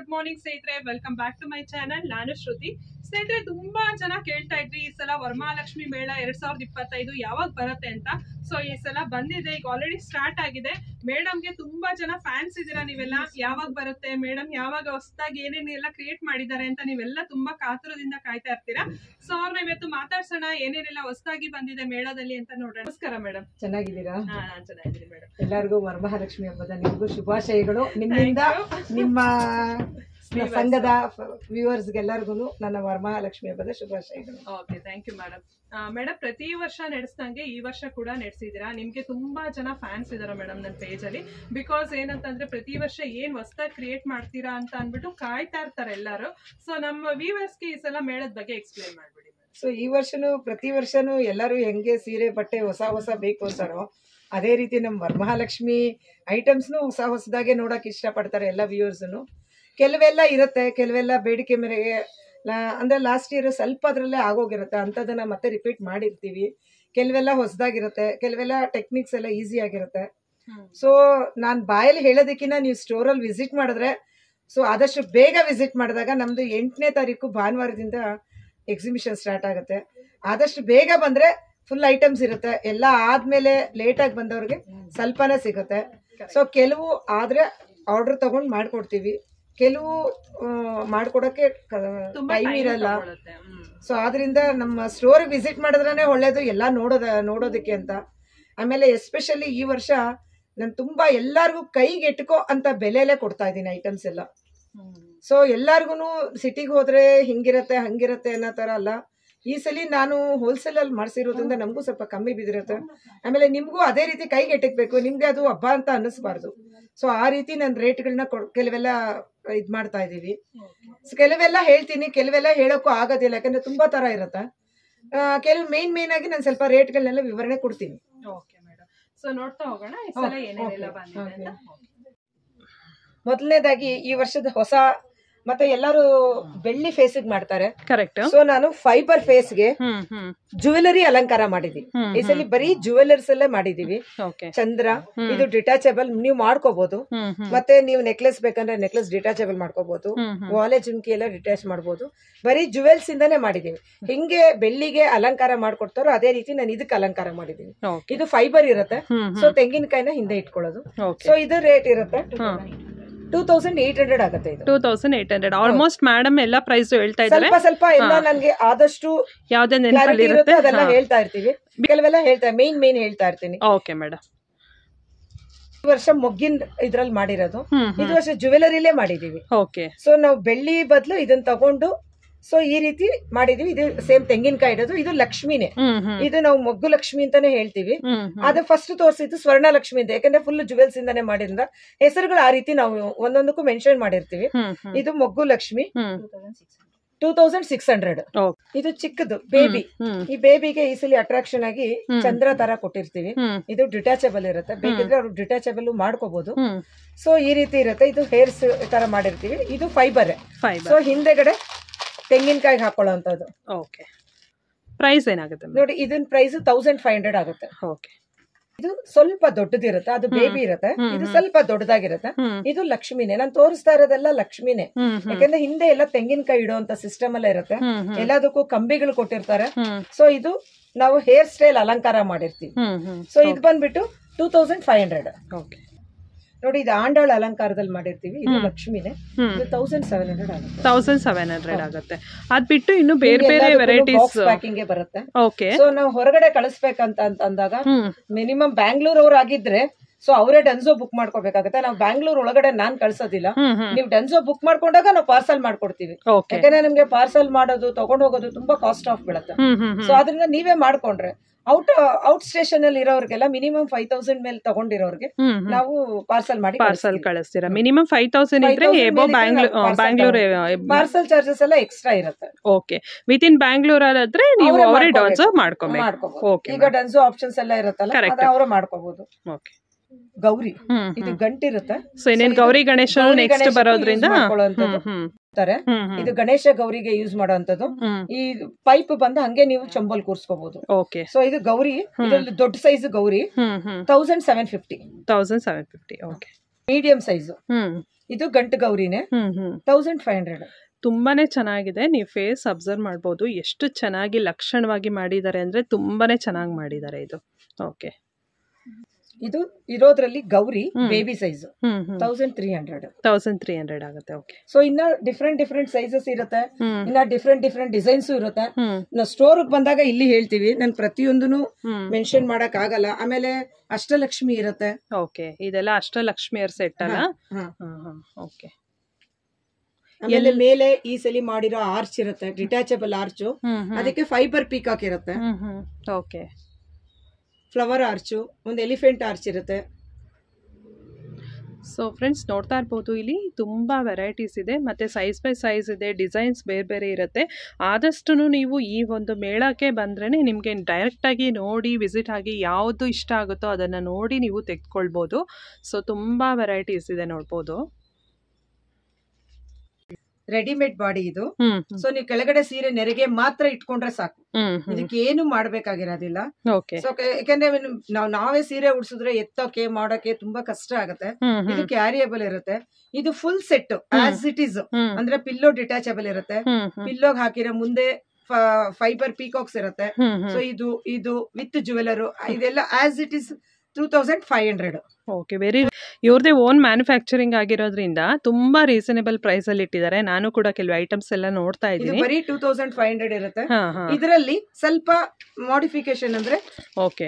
Good morning ಸ್ನೇಹಿತರೆ, welcome back to my channel. ನಾನು ಶ್ರುತಿ. ಸ್ನೇಹಿತರೆ, ತುಂಬಾ ಜನ ಕೇಳ್ತಾ ಇದ್ರಿ ಈ ಸಲ ವರಮಹಾಲಕ್ಷ್ಮಿ ಮೇಳ 2025 ಯಾವಾಗ ಬರುತ್ತೆ ಅಂತ. ಸೊ ಈ ಸಲ ಬಂದಿದೆ, ಈಗ ಆಲ್ರೆಡಿ ಸ್ಟಾರ್ಟ್ ಆಗಿದೆ. ಮೇಡಮ್ಗೆ ತುಂಬಾ ಜನ ಫ್ಯಾನ್ಸ್ ಇದೀರಾ ನೀವೆಲ್ಲ. ಯಾವಾಗ ಬರುತ್ತೆ ಮೇಡಮ್, ಯಾವಾಗ ಹೊಸದಾಗಿ ಏನೇನೆಲ್ಲ ಕ್ರಿಯೇಟ್ ಮಾಡಿದ್ದಾರೆ ಅಂತ ನೀವೆಲ್ಲ ತುಂಬಾ ಕಾತುರದಿಂದ ಕಾಯ್ತಾ ಇರ್ತೀರಾ. ಸೊ ಅವ್ರನ್ನ ಇವತ್ತು ಮಾತಾಡ್ಸೋಣ, ಏನೇನೆಲ್ಲ ಹೊಸದಾಗಿ ಬಂದಿದೆ ಮೇಳದಲ್ಲಿ ಅಂತ ನೋಡೋಣ. ನಮಸ್ಕಾರ ಮೇಡಮ್. ಚೆನ್ನಾಗಿದ್ದೀರಾ? ಚೆನ್ನಾಗಿದ್ದೀನಿ ಮೇಡಮ್. ಎಲ್ಲರಿಗೂ ವರಮಹಾಲಕ್ಷ್ಮಿ ಹಬ್ಬದ ನಿಮಗೂ ಶುಭಾಶಯಗಳು. ನಿಮ್ಮಿಂದ ನಿಮ್ಮ ಸಂಘದ ವ್ಯೂವರ್ಸ್ಗೆಲ್ಲರಿಗೂ ನನ್ನ ವರಮಹಾಲಕ್ಷ್ಮಿ ಹಬ್ಬದ ಶುಭಾಶಯಗಳು. Okay, thank you madam. Madam, ಪ್ರತಿ ವರ್ಷ ನಡೆಸ್ದಂಗೆ ಈ ವರ್ಷ ಕೂಡ ನಡೆಸಿದ್ದೀರಾ. ನಿಮ್ಗೆ ತುಂಬಾ ಜನ ಫ್ಯಾನ್ಸ್ ಇದಾರೆ ಮೇಡಮ್ ನನ್ನ ಪೇಜ್ ಅಲ್ಲಿ. ಬಿಕಾಸ್ ಏನಂತಂದ್ರೆ ಪ್ರತಿ ವರ್ಷ ಏನ್ ಹೊಸದಾಗಿ ಕ್ರಿಯೇಟ್ ಮಾಡ್ತೀರಾ ಅಂತ ಅಂದ್ಬಿಟ್ಟು ಕಾಯ್ತಾ ಇರ್ತಾರೆ ಎಲ್ಲರೂ. ಸೊ ನಮ್ಮ ವ್ಯೂವರ್ಸ್ಗೆ ಈ ಸಲ ಮೇಳದ ಬಗ್ಗೆ ಎಕ್ಸ್ಪ್ಲೇನ್ ಮಾಡ್ಬಿಡಿ. ಸೊ ಈ ವರ್ಷನೂ ಪ್ರತಿ ವರ್ಷನೂ ಎಲ್ಲರೂ ಹೆಂಗೆ ಸೀರೆ ಬಟ್ಟೆ ಹೊಸ ಬೇಕು ಅಂತಾರೋ ಅದೇ ರೀತಿ ನಮ್ಮ ವರಮಹಾಲಕ್ಷ್ಮಿ ಐಟಮ್ಸ್ನು ಹೊಸದಾಗೆ ನೋಡಕ್ ಇಷ್ಟಪಡ್ತಾರೆ ಎಲ್ಲ ವ್ಯೂವರ್ಸ್ನು. ಕೆಲವೆಲ್ಲ ಇರುತ್ತೆ, ಕೆಲವೆಲ್ಲ ಬೇಡಿಕೆ ಮೇರೆಗೆ ಅಂದ್ರೆ ಲಾಸ್ಟ್ ಇಯರ್ ಸ್ವಲ್ಪ ಅದರಲ್ಲೇ ಆಗೋಗಿರುತ್ತೆ, ಅಂಥದ್ದನ್ನ ಮತ್ತೆ ರಿಪೀಟ್ ಮಾಡಿರ್ತೀವಿ. ಕೆಲವೆಲ್ಲ ಹೊಸದಾಗಿರುತ್ತೆ, ಕೆಲವೆಲ್ಲ ಟೆಕ್ನಿಕ್ಸ್ ಎಲ್ಲ ಈಸಿ ಆಗಿರುತ್ತೆ. ಸೊ ನಾನು ಬಾಯಲ್ಲಿ ಹೇಳೋದಕ್ಕಿಂತ ನೀವು ಸ್ಟೋರಲ್ಲಿ ವಿಸಿಟ್ ಮಾಡಿದ್ರೆ, ಸೊ ಆದಷ್ಟು ಬೇಗ ವಿಸಿಟ್ ಮಾಡಿದಾಗ ನಮ್ದು 8ನೇ ತಾರೀಕು ಭಾನುವಾರದಿಂದ ಎಕ್ಸಿಬಿಷನ್ ಸ್ಟಾರ್ಟ್ ಆಗುತ್ತೆ. ಆದಷ್ಟು ಬೇಗ ಬಂದ್ರೆ ಫುಲ್ ಐಟಮ್ಸ್ ಇರುತ್ತೆ. ಎಲ್ಲ ಆದ್ಮೇಲೆ ಲೇಟಾಗಿ ಬಂದವ್ರಿಗೆ ಸ್ವಲ್ಪನೇ ಸಿಗುತ್ತೆ. ಸೊ ಕೆಲವು ಆದ್ರೆ ಆರ್ಡರ್ ತಗೊಂಡು ಮಾಡ್ಕೊಡ್ತೀವಿ, ಕೆಲವು ಮಾಡ್ಕೊಡಕ್ಕೆ ಟೈಮ್ ಇರಲ್ಲ. ಸೊ ಆದ್ರಿಂದ ನಮ್ಮ ಸ್ಟೋರ್ ವಿಸಿಟ್ ಮಾಡಿದ್ರೇನೆ ಒಳ್ಳೇದು ಎಲ್ಲ ನೋಡೋದಕ್ಕೆ ಅಂತ. ಆಮೇಲೆ ಎಸ್ಪೆಷಲಿ ಈ ವರ್ಷ ನಾನು ತುಂಬಾ ಎಲ್ಲಾರ್ಗು ಕೈಗೆ ಎಟ್ಕೋ ಅಂತ ಬೆಲೆಲೆ ಕೊಡ್ತಾ ಇದ್ದೀನಿ ಐಟಮ್ಸ್ ಎಲ್ಲ. ಸೊ ಎಲ್ಲಾರ್ಗು ಸಿಟಿಗೆ ಹೋದ್ರೆ ಹಿಂಗಿರತ್ತೆ ಹಂಗಿರತ್ತೆ ಅನ್ನೋ ತರ ಅಲ್ಲ. ಈ ಸಲ ನಾನು ಹೋಲ್ಸೇಲ್ ಅಲ್ಲಿ ಮಾಡಿಸಿರೋದ್ರಿಂದ ನಮಗೂ ಸ್ವಲ್ಪ ಕಮ್ಮಿ ಬಿದ್ದಿರುತ್ತೆ. ಆಮೇಲೆ ನಿಮ್ಗೂ ಅದೇ ರೀತಿ ಕೈಗೆ ಎಟ್ಟಕ್ಬೇಕು, ನಿಮ್ಗೆ ಅದು ಹಬ್ಬ ಅಂತ ಅನ್ನಿಸ್ಬಾರ್ದು. ಸೊ ಆ ರೀತಿ ನಾನು ರೇಟ್ಗಳನ್ನ ಕೆಲವೆಲ್ಲ ಇದ್ ಮಾಡ್ತಾ ಇದೀವಿ. ಸೊ ಕೆಲವೆಲ್ಲ ಹೇಳ್ತೀನಿ, ಕೆಲವೆಲ್ಲ ಹೇಳೋಕ್ಕೂ ಆಗೋದಿಲ್ಲ, ಯಾಕಂದ್ರೆ ತುಂಬಾ ತರ ಇರುತ್ತೆ. ಕೆಲವು ಮೇನ್ ಆಗಿ ನಾನು ಸ್ವಲ್ಪ ರೇಟ್ಗಳನ್ನೆಲ್ಲ ವಿವರಣೆ ಕೊಡ್ತೀನಿ. ಸೊ ನೋಡ್ತಾ ಹೋಗೋಣ ಈ ಸಲ ಏನೇನೆಲ್ಲ ಬಂದಿದೆ ಅಂತ. ಮೊದಲನೇದಾಗಿ ಈ ವರ್ಷದ ಹೊಸ ಮತ್ತೆ ಎಲ್ಲರೂ ಬೆಳ್ಳಿ ಫೇಸ್ಗೆ ಮಾಡ್ತಾರೆ. ಕರೆಕ್ಟ್. ಸೊ ನಾನು ಫೈಬರ್ ಫೇಸ್ಗೆ ಜುವೆಲರಿ ಅಲಂಕಾರ ಮಾಡಿದೀವಿ. ಈ ಸಲ ಬರೀ ಜುವೆಲರ್ಸ್ ಅಲ್ಲೇ ಮಾಡಿದೀವಿ. ಚಂದ್ರ, ಇದು ಡಿಟ್ಯಾಚಬಲ್ ನೀವು ಮಾಡ್ಕೋಬಹುದು. ಮತ್ತೆ ನೀವು ನೆಕ್ಲೆಸ್ ಬೇಕಂದ್ರೆ ನೆಕ್ಲೆಸ್ ಡಿಟ್ಯಾಚಬಲ್ ಮಾಡ್ಕೋಬಹುದು, ವಾಲೆ ಜುಮ್ಕಿ ಎಲ್ಲ ಡಿಟ್ಯಾಚ್ ಮಾಡಬಹುದು. ಬರೀ ಜುವೆಲ್ಸ್ ಇಂದಾನೆ ಮಾಡಿದೀವಿ. ಹಿಂಗೆ ಬೆಳ್ಳಿಗೆ ಅಲಂಕಾರ ಮಾಡ್ಕೊಡ್ತಾರೋ ಅದೇ ರೀತಿ ನಾನು ಇದಕ್ಕೆ ಅಲಂಕಾರ ಮಾಡಿದೀನಿ. ಇದು ಫೈಬರ್ ಇರುತ್ತೆ. ಸೊ ತೆಂಗಿನಕಾಯಿನ ಹಿಂದೆ ಇಟ್ಕೊಳ್ಳೋದು. ಸೊ ಇದು ರೇಟ್ ಇರುತ್ತೆ 2800 ಆಗುತ್ತೆ. ಇದು 2800 ಆಲ್ಮೋಸ್ಟ್. ಮೇಡಮ್ ಎಲ್ಲ ಪ್ರೈಸ್ ಹೇಳ್ತಾ ಇದ್ದಾರೆ. ಸ್ವಲ್ಪ ಎಲ್ಲ ನನಗೆ ಆದಷ್ಟು ಯಾವ್ದೇ ಇರುತ್ತೆ ಅದೆಲ್ಲ ಹೇಳ್ತಾ ಇರ್ತೀವಿ. ಕೆಲವೆಲ್ಲ ಮೇನ್ ಹೇಳ್ತಾ ಇರ್ತೀನಿ. Okay madam. ಈ ವರ್ಷ ಮೊಗ್ಗಿನ ಇದ್ರಲ್ಲಿ ಮಾಡಿರೋದು, ಇದು ವರ್ಷ ಜುವೆಲರಿಲೇ ಮಾಡಿದೀವಿ. ಓಕೆ. ಸೊ ನಾವು ಬೆಳ್ಳಿ ಬದಲು ಇದನ್ನ ತಗೊಂಡು ಸೊ ಈ ರೀತಿ ಮಾಡಿದೀವಿ. ಇದು ಸೇಮ್ ತೆಂಗಿನಕಾಯಿ ಇಡೋದು. ಇದು ಲಕ್ಷ್ಮಿನೇ, ಇದು ನಾವು ಮೊಗ್ಗು ಲಕ್ಷ್ಮಿ ಅಂತಾನೆ ಹೇಳ್ತೀವಿ. ಅದು ಫಸ್ಟ್ ತೋರಿಸಿದ್ದು ಸ್ವರ್ಣ ಲಕ್ಷ್ಮಿ ಅಂತ, ಯಾಕಂದ್ರೆ ಫುಲ್ ಜುವೆಲ್ಸ್ ಇಂದಾನೆ ಮಾಡಿದ್ರಿಂದ ಹೆಸರುಗಳು ಆ ರೀತಿ ನಾವು ಒಂದೊಂದಕ್ಕೂ ಮೆನ್ಷನ್ ಮಾಡಿರ್ತೀವಿ. ಇದು ಮೊಗ್ಗು ಲಕ್ಷ್ಮಿ 2600. ಇದು ಚಿಕ್ಕದು ಬೇಬಿ. ಈ ಬೇಬಿಗೆ ಈ ಸಲ ಅಟ್ರಾಕ್ಷನ್ ಆಗಿ ಚಂದ್ರ ತರ ಕೊಟ್ಟಿರ್ತೀವಿ. ಇದು ಡಿಟ್ಯಾಚಬಲ್ ಇರುತ್ತೆ, ಬೇಕಿದ್ರೆ ಅವ್ರು ಡಿಟ್ಯಾಚಬಲ್ ಮಾಡ್ಕೋಬಹುದು. ಸೊ ಈ ರೀತಿ ಇರುತ್ತೆ. ಇದು ಹೇರ್ಸ್ ತರ ಮಾಡಿರ್ತೀವಿ. ಇದು ಫೈಬರ್. ಸೊ ಹಿಂದೆಗಡೆ ತೆಂಗಿನಕಾಯಿ ಹಾಕೊಳ್ಳೋಂಥದ್ದು. ಓಕೆ. ಪ್ರೈಸ್ ಏನಾಗುತ್ತೆ ನೋಡಿ, ಇದನ್ನ ಪ್ರೈಸ್ 1500 ಆಗುತ್ತೆ. ಓಕೆ. ಇದು ಸ್ವಲ್ಪ ದೊಡ್ಡದಿರುತ್ತೆ, ಅದು ಬೇಬಿ ಇರುತ್ತೆ. ಇದು ಸ್ವಲ್ಪ ದೊಡ್ಡದಾಗಿರುತ್ತೆ. ಇದು ಲಕ್ಷ್ಮಿನೇ. ನಾನು ತೋರಿಸ್ತಾ ಇರೋದೆಲ್ಲ ಲಕ್ಷ್ಮಿನೇ, ಯಾಕಂದ್ರೆ ಹಿಂದೆ ಎಲ್ಲ ತೆಂಗಿನಕಾಯಿ ಇಡುವಂತ ಸಿಸ್ಟಮ್ ಎಲ್ಲ ಇರುತ್ತೆ. ಎಲ್ಲದಕ್ಕೂ ಕಂಬಿಗಳು ಕೊಟ್ಟಿರ್ತಾರೆ. ಸೊ ಇದು ನಾವು ಹೇರ್ ಸ್ಟೈಲ್ ಅಲಂಕಾರ ಮಾಡಿರ್ತೀವಿ. ಸೊ ಇದು ಬಂದ್ಬಿಟ್ಟು 2500. ಓಕೆ. ನೋಡಿ, ಇದು ಆಂಡಾಳ ಅಲಂಕಾರದಲ್ಲಿ ಮಾಡಿರ್ತೀವಿ. ಇದು ಲಕ್ಷ್ಮಿನೇ. ಇದು 1700 ಆಗುತ್ತೆ. 1700 ಆಗುತ್ತೆ. ಅದ್ ಬಿಟ್ಟು ಇನ್ನು ಬೇರೆ ಬೇರೆ ವೆರೈಟೀಸ್ ಪ್ಯಾಕಿಂಗ್ ಬರುತ್ತೆ. ಓಕೆ. ಸೊ ನಾವು ಹೊರಗಡೆ ಕಳಿಸ್ಬೇಕಂತ ಅಂದಾಗ ಮಿನಿಮಮ್ ಬ್ಯಾಂಗ್ಳೂರ್ ಅವ್ರು ಆಗಿದ್ರೆ ಸೊ ಅವರೇ ಡನ್ಸೋ ಬುಕ್ ಮಾಡ್ಕೋಬೇಕಾಗುತ್ತೆ. ನಾವು ಬ್ಯಾಂಗ್ಳೂರ್ ಒಳಗಡೆ ನಾನ್ ಕಳ್ಸೋದಿಲ್ಲ. ನೀವು ಡನ್ಸೋ ಬುಕ್ ಮಾಡ್ಕೊಂಡಾಗ ನಾವು ಪಾರ್ಸಲ್ ಮಾಡ್ಕೊಡ್ತೀವಿ. ಯಾಕಂದ್ರೆ ನಮ್ಗೆ ಪಾರ್ಸಲ್ ಮಾಡೋದು ತಗೊಂಡ್ ಹೋಗೋದು ತುಂಬಾ ಕಾಸ್ಟ್ ಆಫ್ ಬೀಳುತ್ತೆ. ಸೊ ಅದರಿಂದ ನೀವೇ ಮಾಡ್ಕೊಂಡ್ರೆ ಔಟ್ ಸ್ಟೇಷನ್ ಅಲ್ಲಿ ಇರೋರ್ಗೆಲ್ಲ ಮಿನಿಮಮ್ 5000 ಮೇಲೆ ತಗೊಂಡಿರೋರ್ಗೆ ನಾವು ಪಾರ್ಸಲ್ ಕಳಿಸ್ತೀರಾ. ಮಿನಿಮಮ್ 5000 ಇದ್ರೆ ಬ್ಯಾಂಗ್ಳೂರ್ ಪಾರ್ಸಲ್ ಚಾರ್ಜಸ್ ಎಲ್ಲ ಎಕ್ಸ್ಟ್ರಾ ಇರುತ್ತೆ. ಓಕೆ. ವಿತ್ ಇನ್ ಬ್ಯಾಂಗ್ಳೂರ್ ಆದ್ರೆ ನೀವು ಅವರೇ ಡನ್ಸೋ ಮಾಡ್ಕೋಬಹುದು. ಈಗ ಡನ್ಸೋ ಆಪ್ಷನ್ಸ್ ಎಲ್ಲ ಇರುತ್ತಲ್ಲ, ಅವರೇ ಮಾಡ್ಕೋಬಹುದು. ಓಕೆ. ಗೌರಿ, ಇದು ಗಂಟಿರುತ್ತೆ. ಸೊ ಇನ್ನೇನ್ ಗೌರಿ ಗಣೇಶ ನೆಕ್ಸ್ಟ್ ಬರೋದ್ರಿಂದ ಇದು ಗಣೇಶ ಗೌರಿಗೆ ಯೂಸ್ ಮಾಡೋಂಥದ್ದು. ಈ ಪೈಪ್ ಬಂದು ಹಂಗೆ ನೀವು ಚಂಬಲ್ ಕೂರ್ಸ್ಕೋಬಹುದು. ಓಕೆ. ಸೊ ಇದು ಗೌರಿ, ಇದರಲ್ಲಿ ದೊಡ್ಡ size Gauri 1750. Okay. Medium size ಇದು ಗಂಟು ಗೌರಿನೇ 1500. ತುಂಬಾನೇ ಚೆನ್ನಾಗಿದೆ. ನೀವು ಫೇಸ್ ಅಬ್ಸರ್ವ್ ಮಾಡ್ಬೋದು ಎಷ್ಟು ಚೆನ್ನಾಗಿ ಲಕ್ಷಣವಾಗಿ ಮಾಡಿದ್ದಾರೆ ಅಂದ್ರೆ ತುಂಬಾನೇ ಚೆನ್ನಾಗಿ ಮಾಡಿದ್ದಾರೆ ಇದು. ಓಕೆ, ಇದು ಇರೋದ್ರಲ್ಲಿ ಗೌರಿ ಬೇಬಿ ಸೈಜ್ 1300 ಆಗುತ್ತೆ. ಓಕೆ, ಸೊ ಇನ್ನ ಡಿಫ್ರೆಂಟ್ ಸೈಜಸ್ ಇರುತ್ತೆ, ಇನ್ನ ಡಿಫ್ರೆಂಟ್ ಡಿಸೈನ್ಸ್ ಇರುತ್ತೆ. ನಾವು ಸ್ಟೋರ್ ಬಂದಾಗ ಇಲ್ಲಿ ಹೇಳ್ತೀವಿ, ನಾನು ಪ್ರತಿಯೊಂದನ್ನು ಮೆನ್ಷನ್ ಮಾಡಕ್ ಆಗಲ್ಲ. ಆಮೇಲೆ ಅಷ್ಟಲಕ್ಷ್ಮಿ ಇರುತ್ತೆ. ಓಕೆ, ಇದೆಲ್ಲ ಅಷ್ಟಲಕ್ಷ್ಮಿಯರ್ ಸೆಟ್ ಅಲ್ಲ? ಓಕೆ. ಆಮೇಲೆ ಮೇಲೆ ಈ ಸಲಿ ಮಾಡಿರೋ ಆರ್ಚ್ ಇರುತ್ತೆ, ಡಿಟ್ಯಾಚಬಲ್ ಆರ್ಚ್. ಅದಕ್ಕೆ ಫೈಬರ್ ಪೀಕಾಕ್ ಇರುತ್ತೆ. ಓಕೆ, ಫ್ಲವರ್ ಆರ್ಚು, ಒಂದು ಎಲಿಫೆಂಟ್ ಆರ್ಚ್ ಇರುತ್ತೆ. ಸೊ ಫ್ರೆಂಡ್ಸ್ ನೋಡ್ತಾ ಇರ್ಬೋದು, ಇಲ್ಲಿ ತುಂಬ ವೆರೈಟೀಸ್ ಇದೆ ಮತ್ತು ಸೈಜ್ ಬೈ ಸೈಜ್ ಇದೆ, ಡಿಸೈನ್ಸ್ ಬೇರೆ ಬೇರೆ ಇರುತ್ತೆ. ಆದಷ್ಟು ನೀವು ಈ ಒಂದು ಮೇಳಕ್ಕೆ ಬಂದ್ರೇ ನಿಮಗೆ ಡೈರೆಕ್ಟಾಗಿ ನೋಡಿ ವಿಸಿಟ್ ಆಗಿ ಯಾವುದು ಇಷ್ಟ ಆಗುತ್ತೋ ಅದನ್ನು ನೋಡಿ ನೀವು ತೆಗೆದುಕೊಳ್ಬೋದು. ಸೊ ತುಂಬ ವೆರೈಟೀಸ್ ಇದೆ ನೋಡ್ಬೋದು. ರೆಡಿಮೇಡ್ ಬಾಡಿ ಇದು. ಸೊ ನೀವು ಕೆಳಗಡೆ ಸೀರೆ ನೆರೆಗೆ ಮಾತ್ರ ಇಟ್ಕೊಂಡ್ರೆ ಸಾಕು, ಇದಕ್ಕೆ ಏನು ಮಾಡ್ಬೇಕಾಗಿರೋದಿಲ್ಲ. ಸೊ ಯಾಕಂದ್ರೆ ನಾವೇ ಸೀರೆ ಉಡ್ಸಿದ್ರೆ ಎತ್ತೋಕೆ ಮಾಡೋಕೆ ತುಂಬಾ ಕಷ್ಟ ಆಗುತ್ತೆ. ಇದು ಕ್ಯಾರಿಯಬಲ್ ಇರುತ್ತೆ. ಇದು full set as it is, ಅಂದ್ರೆ ಪಿಲ್ಲೋ ಡಿಟ್ಯಾಚಬಲ್ ಇರುತ್ತೆ. ಪಿಲ್ಲೋಗ್ ಹಾಕಿರೋ ಮುಂದೆ ಫೈಬರ್ ಪೀಕಾಕ್ಸ್ ಇರುತ್ತೆ. ಸೊ ಇದು ವಿತ್ ಜುವೆಲರ್, ಇದೆಲ್ಲ ಆಸ್ ಇಟ್ ಈಸ್ 2500. ಓಕೆ, ಇವ್ರದೇ ಓನ್ ಮ್ಯಾನುಫ್ಯಾಕ್ಚರಿಂಗ್ ಆಗಿರೋದ್ರಿಂದ ತುಂಬಾ ರೀಸನೇಬಲ್ ಪ್ರೈಸ್ ಅಲ್ಲಿ ಇಟ್ಟಿದ್ದಾರೆ. ನಾನು ಕೂಡ ಕೆಲವು ಐಟಮ್ಸ್ ಎಲ್ಲ ನೋಡ್ತಾ ಇದ್ದೀನಿ. ಬರೀ 2500 ಇರುತ್ತೆ. ಇದರಲ್ಲಿ ಸ್ವಲ್ಪ ಮಾಡಿಫಿಕೇಶನ್ ಅಂದ್ರೆ ಓಕೆ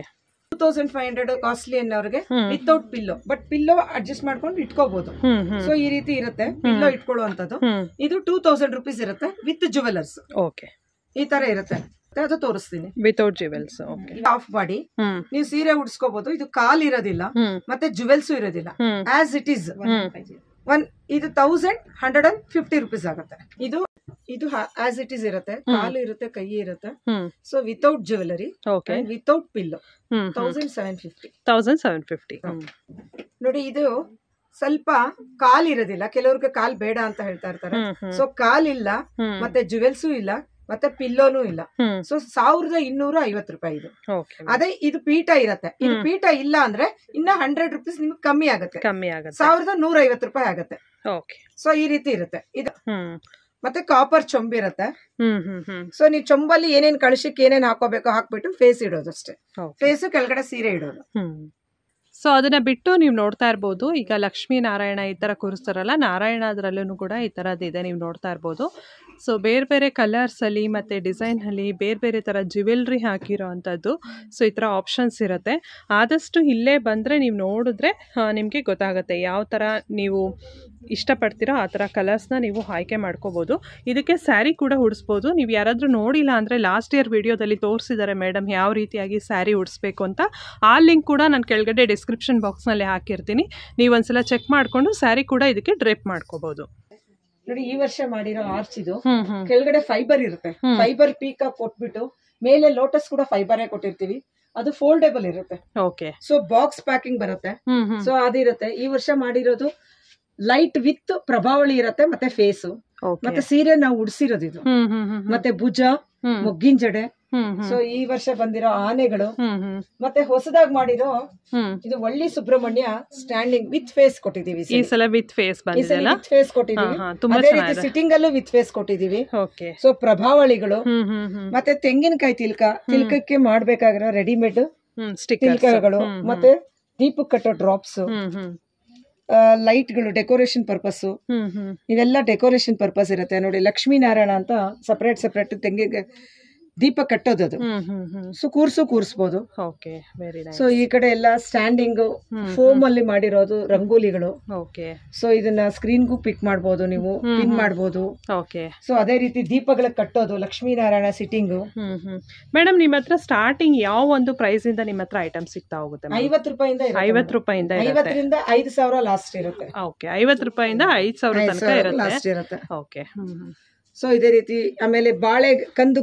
2500 ಕಾಸ್ಟ್ಲಿ ಅನ್ನೋರಿಗೆ without pillow, but pillow adjust ಮಾಡ್ಕೊಂಡು ಇಟ್ಕೋಬಹುದು. ಸೊ ಈ ರೀತಿ ಇರುತ್ತೆ ಪಿಲ್ಲೋ ಇಟ್ಕೊಳ್ಳುವಂತದ್ದು. ಇದು 2000 ರೂಪೀಸ್ ಇರುತ್ತೆ ವಿತ್ ಜುವೆಲರ್ಸ್. ಓಕೆ, ಈ ತರ ಇರುತ್ತೆ. ಅದು ತೋರಿಸ್ತೀನಿ ವಿತೌಟ್ ಜುವೆಲ್ಸ್. ಹಾಫ್ ಬಾಡಿ ನೀವು ಸೀರೆ ಉಡ್ಸ್ಕೋಬಹುದು. ಇದು ಕಾಲ್ ಇರೋದಿಲ್ಲ ಮತ್ತೆ ಜುವೆಲ್ಸ್ ಇರೋದಿಲ್ಲ, ಆಸ್ ಇಟ್ ಈಸ್. ಇದು 1150 ರೂಪೀಸ್ ಆಗುತ್ತೆ. ಇದು ಆಸ್ ಇಟ್ ಈಸ್ ಇರುತ್ತೆ, ಕಾಲು ಇರುತ್ತೆ, ಕೈ ಇರುತ್ತೆ. So without jewellery, without pillow 1750. ನೋಡಿ, ಇದು ಸ್ವಲ್ಪ ಕಾಲ್ ಇರೋದಿಲ್ಲ. ಕೆಲವ್ರಿಗೆ ಕಾಲ್ ಬೇಡ ಅಂತ ಹೇಳ್ತಾ ಇರ್ತಾರೆ. ಸೊ ಕಾಲ್ ಇಲ್ಲ, ಮತ್ತೆ ಜುವೆಲ್ಸು ಇಲ್ಲ, ಮತ್ತೆ ಪಿಲ್ಲೋನು ಇಲ್ಲ. ಸೊ 1250 ರೂಪಾಯಿ ಇದು. ಅದೇ ಇದು ಪೀಠ ಇರತ್ತೆ. ಇದು ಪೀಠ ಇಲ್ಲ ಅಂದ್ರೆ ಇನ್ನ 100 ರೂಪೀಸ್ ನಿಮ್ಗೆ ಕಮ್ಮಿ ಆಗುತ್ತೆ. 1150 ರೂಪಾಯಿ ಆಗುತ್ತೆ. ಸೊ ಈ ರೀತಿ ಇರುತ್ತೆ ಇದು. ಮತ್ತೆ ಕಾಪರ್ ಚೊಂಬ್ ಇರುತ್ತೆ. ಸೊ ನೀವು ಚೊಂಬಲ್ಲಿ ಏನೇನ್ ಕಳಶಕ್ಕೆ ಏನೇನ್ ಹಾಕೋಬೇಕು ಹಾಕ್ಬಿಟ್ಟು ಫೇಸ್ ಇಡೋದು ಅಷ್ಟೇ. ಫೇಸ್ ಕೆಳಗಡೆ ಸೀರೆ ಇಡೋದು. ಸೊ ಅದನ್ನ ಬಿಟ್ಟು ನೀವು ನೋಡ್ತಾ ಇರ್ಬೋದು, ಈಗ ಲಕ್ಷ್ಮೀ ನಾರಾಯಣ ಈ ತರ ಕೂರಿಸ್ತಾರಲ್ಲ, ನಾರಾಯಣ ಅದರಲ್ಲೂ ಕೂಡ ಈ ತರದ್ದು ಇದೆ, ನೀವು ನೋಡ್ತಾ ಇರ್ಬೋದು. ಸೊ ಬೇರೆ ಬೇರೆ ಕಲರ್ಸ್ ಅಲ್ಲಿ ಮತ್ತೆ ಡಿಸೈನ್ ಅಲ್ಲಿ ಬೇರೆ ಬೇರೆ ತರ ಜ್ಯುವೆಲ್ರಿ ಹಾಕಿರೋ ಅಂಥದ್ದು. ಸೊ ಈ ತರ ಆಪ್ಷನ್ಸ್ ಇರುತ್ತೆ. ಆದಷ್ಟು ಇಲ್ಲೇ ಬಂದ್ರೆ ನೀವು ನೋಡಿದ್ರೆ ನಿಮಗೆ ಗೊತ್ತಾಗುತ್ತೆ ಯಾವ ತರ ನೀವು ಇಷ್ಟಪಡ್ತೀರೋ ಆ ಥರ ಕಲರ್ಸ್ನ ನೀವು ಆಯ್ಕೆ ಮಾಡ್ಕೋಬೋದು. ಇದಕ್ಕೆ ಸ್ಯಾರಿ ಕೂಡ ಉಡಿಸ್ಬೋದು. ನೀವು ಯಾರಾದರೂ ನೋಡಿಲ್ಲ ಅಂದರೆ ಲಾಸ್ಟ್ ಇಯರ್ ವಿಡಿಯೋದಲ್ಲಿ ತೋರಿಸಿದ್ದಾರೆ ಮೇಡಮ್ ಯಾವ ರೀತಿಯಾಗಿ ಸ್ಯಾರಿ ಉಡಿಸ್ಬೇಕು ಅಂತ. ಆ ಲಿಂಕ್ ಕೂಡ ನಾನು ಕೆಳಗಡೆ ಡಿಸ್ಕ್ರಿಪ್ಷನ್ ಬಾಕ್ಸ್ನಲ್ಲಿ ಹಾಕಿರ್ತೀನಿ. ನೀವು ಒಂದ್ಸಲ ಚೆಕ್ ಮಾಡಿಕೊಂಡು ಸ್ಯಾರಿ ಕೂಡ ಇದಕ್ಕೆ ಡ್ರೇಪ್ ಮಾಡ್ಕೋಬೋದು. ನೋಡಿ, ಈ ವರ್ಷ ಮಾಡಿರೋ ಆರ್ಚ್ ಇದು. ಕೆಳಗಡೆ ಫೈಬರ್ ಇರುತ್ತೆ, ಫೈಬರ್ ಪೀಕಾಕ್ ಕೊಟ್ಬಿಟ್ಟು ಮೇಲೆ ಲೋಟಸ್ ಕೂಡ ಫೈಬರೇ ಕೊಟ್ಟಿರ್ತೀವಿ. ಅದು ಫೋಲ್ಡೇಬಲ್ ಇರುತ್ತೆ. ಓಕೆ, ಸೊ ಬಾಕ್ಸ್ ಪ್ಯಾಕಿಂಗ್ ಬರುತ್ತೆ. ಸೊ ಅದಿರುತ್ತೆ. ಈ ವರ್ಷ ಮಾಡಿರೋದು ಲೈಟ್ ವಿತ್ ಪ್ರಭಾವಳಿ ಇರುತ್ತೆ, ಮತ್ತೆ ಫೇಸು, ಮತ್ತೆ ಸೀರೆ ನಾವು ಉಡ್ಸಿರೋದು ಇದು, ಮತ್ತೆ ಭುಜ, ಮೊಗ್ಗಿನ ಜಡೆ. ಸೊ ಈ ವರ್ಷ ಬಂದಿರೋ ಆನೆಗಳು, ಮತ್ತೆ ಹೊಸದಾಗಿ ಮಾಡಿರೋ ಇದು ಒಳ್ಳಿ ಸುಬ್ರಹ್ಮಣ್ಯ ಸ್ಟ್ಯಾಂಡಿಂಗ್ ವಿತ್ ಫೇಸ್ ಕೊಟ್ಟಿದೀವಿ. ಈ ಸಲ ವಿತ್ ಫೇಸ್ ಬಂದಿದೆ, ವಿತ್ ಫೇಸ್ ಕೊಟ್ಟಿದೀವಿ. ಅದೇ ರೀತಿ ಸಿಟ್ಟಿಂಗ್ ಅಲ್ಲೂ ವಿತ್ ಫೇಸ್ ಕೊಟ್ಟಿದೀವಿ. ಸೊ ಪ್ರಭಾವಳಿಗಳು, ಮತ್ತೆ ತೆಂಗಿನಕಾಯಿ ತಿಲ್ಕಕ್ಕೆ ಮಾಡ್ಬೇಕಾಗಿರೋ ರೆಡಿಮೇಡ್ ತಿಲ್ಕಗಳು, ಮತ್ತೆ ದೀಪಕ್ ಕಟ್ಟೋ ಡ್ರಾಪ್ಸ್, ಲೈಟ್ಗಳು ಡೆಕೋರೇಷನ್ ಪರ್ಪಸ್. ಇವೆಲ್ಲ ಡೆಕೋರೇಷನ್ ಪರ್ಪಸ್ ಇರುತ್ತೆ. ನೋಡಿ, ಲಕ್ಷ್ಮೀ ನಾರಾಯಣ ಅಂತ ಸಪರೇಟ್ ತೆಂಗಿಗೆ ದೀಪ ಕಟ್ಟೋದು. ಸೊ ಕೂರಿಸ್ಬೋದು. ಸೊ ಈ ಕಡೆ ಎಲ್ಲ ಸ್ಟ್ಯಾಂಡಿಂಗ್ ಫೋಮ್ ಅಲ್ಲಿ ಮಾಡಿರೋದು ರಂಗೋಲಿಗಳು. ಸೊ ಇದನ್ನ ಸ್ಕ್ರೀನ್ಗೂ ಪಿಕ್ ಮಾಡಬಹುದು, ನೀವು ಪಿನ್ ಮಾಡಬಹುದು. ಸೊ ಅದೇ ರೀತಿ ದೀಪಗಳ ಕಟ್ಟೋದು, ಲಕ್ಷ್ಮೀನಾರಾಯಣ ಸಿಟ್ಟಿಂಗ್. ಮೇಡಮ್, ನಿಮ್ಮ ಹತ್ರ ಸ್ಟಾರ್ಟಿಂಗ್ ಯಾವ ಒಂದು ಪ್ರೈಸ್ ಇಂದ ನಿಮ್ಮ ಹತ್ರ ಐಟಮ್ ಸಿಗ್ತಾ ಹೋಗುತ್ತೆ? 50 ರೂಪಾಯಿಂದ 50ರಿಂದ 5000 ಲಾಸ್ಟ್ ಇರುತ್ತೆ. 50 ರೂಪಾಯಿಂದ 5000 ತನಕ ಲಾಸ್ಟ್ ಇರುತ್ತೆ. ಸೊ ಇದೇ ರೀತಿ ಆಮೇಲೆ ಬಾಳೆ ಕಂದು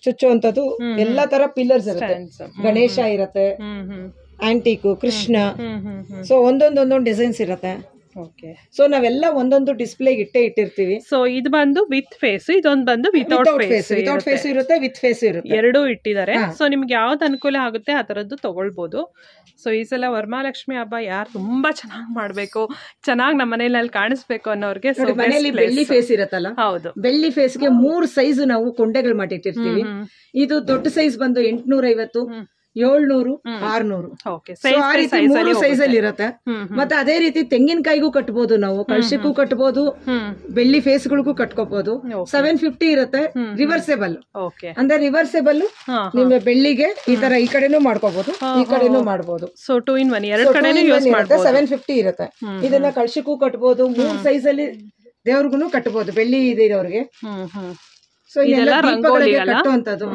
ಚುಚ್ಚುವಂತದ್ದು ಎಲ್ಲಾ ತರ ಪಿಲ್ಲರ್ಸ್ ಇರುತ್ತೆ. ಗಣೇಶ ಇರುತ್ತೆ, ಆಂಟಿಕ್, ಕೃಷ್ಣ. ಸೊ ಒಂದೊಂದೊಂದೊಂದು ಡಿಸೈನ್ಸ್ ಇರುತ್ತೆ. ಓಕೆ. ಸೊ ನಾವೆಲ್ಲ ಒಂದೊಂದು ಡಿಸ್ಪ್ಲೇಗೆ ಇಟ್ಟಿರ್ತೀವಿ. ಸೊ ಇದು ಬಂದು ವಿತ್ ಫೇಸ್, ಇದೊಂದು ಬಂದು ವಿತೌಟ್ ಫೇಸ್. ವಿತೌಟ್ ಫೇಸ್ ಇರುತ್ತೆ, ವಿತ್ ಫೇಸ್ ಇರುತ್ತೆ, ಎರಡೂ ಇಟ್ಟಿದ್ದಾರೆ. ಸೊ ನಿಮ್ಗೆ ಯಾವ್ದು ಅನುಕೂಲ ಆಗುತ್ತೆ ಆ ತರದ್ದು ತಗೊಳ್ಬಹುದು. ಸೊ ಈ ಸಲ ವರಮಹಾಲಕ್ಷ್ಮಿ ಹಬ್ಬ ಯಾರು ತುಂಬಾ ಚೆನ್ನಾಗಿ ಮಾಡ್ಬೇಕು, ಚೆನ್ನಾಗಿ ನಮ್ಮ ಮನೇಲಿ ಕಾಣಿಸ್ಬೇಕು ಅನ್ನೋರ್ಗೆ ಮನೆಯಲ್ಲಿ ಬೆಳ್ಳಿ ಫೇಸ್ ಇರತ್ತಲ್ಲ, ಹೌದು, ಬೆಳ್ಳಿ ಫೇಸ್ಗೆ 3 ಸೈಜ್ ನಾವು ಕೊಂಡೆಗಳು ಮಾಡಿಟ್ಟಿರ್ತೀವಿ. ಇದು ದೊಡ್ಡ ಸೈಜ್ ಬಂದು 850, 700, 600 ಸೈಜ್ ಅಲ್ಲಿ ಇರುತ್ತೆ. ಮತ್ತೆ ಅದೇ ರೀತಿ ತೆಂಗಿನಕಾಯಿಗೂ ಕಟ್ಬೋದು, ನಾವು ಕಳಶಕ್ಕೂ ಕಟ್ಬೋದು, ಬೆಳ್ಳಿ ಫೇಸ್ ಗಳಿಗೂ ಕಟ್ಕೋಬಹುದು. 750 ಇರುತ್ತೆ ರಿವರ್ಸೇಬಲ್. ಅಂದ್ರೆ ರಿವರ್ಸೇಬಲ್ ನಿಮ್ಗೆ ಬೆಳ್ಳಿಗೆ ಈ ತರ ಈ ಕಡೆನೂ ಮಾಡ್ಕೋಬಹುದು, ಈ ಕಡೆನೂ ಮಾಡಬಹುದು. ಸೊ 2 in 1 ಎರಡು ಕಡೆನೂ ಯೂಸ್ ಮಾಡಬಹುದು. 750 ಇರುತ್ತೆ. ಇದನ್ನ ಕಳಶಕ್ಕೂ ಕಟ್ಬೋದು, 3 ಸೈಜ್ ಅಲ್ಲಿ ದೇವ್ರಿಗೂ ಕಟ್ಬೋದು, ಬೆಳ್ಳಿ ಇದೆ ಇರೋರಿಗೆ. ಸೊ ಇದೆಲ್ಲ ದೀಪಗಳಿಗೆ ಕಟ್ಟುವಂತದ್ದು,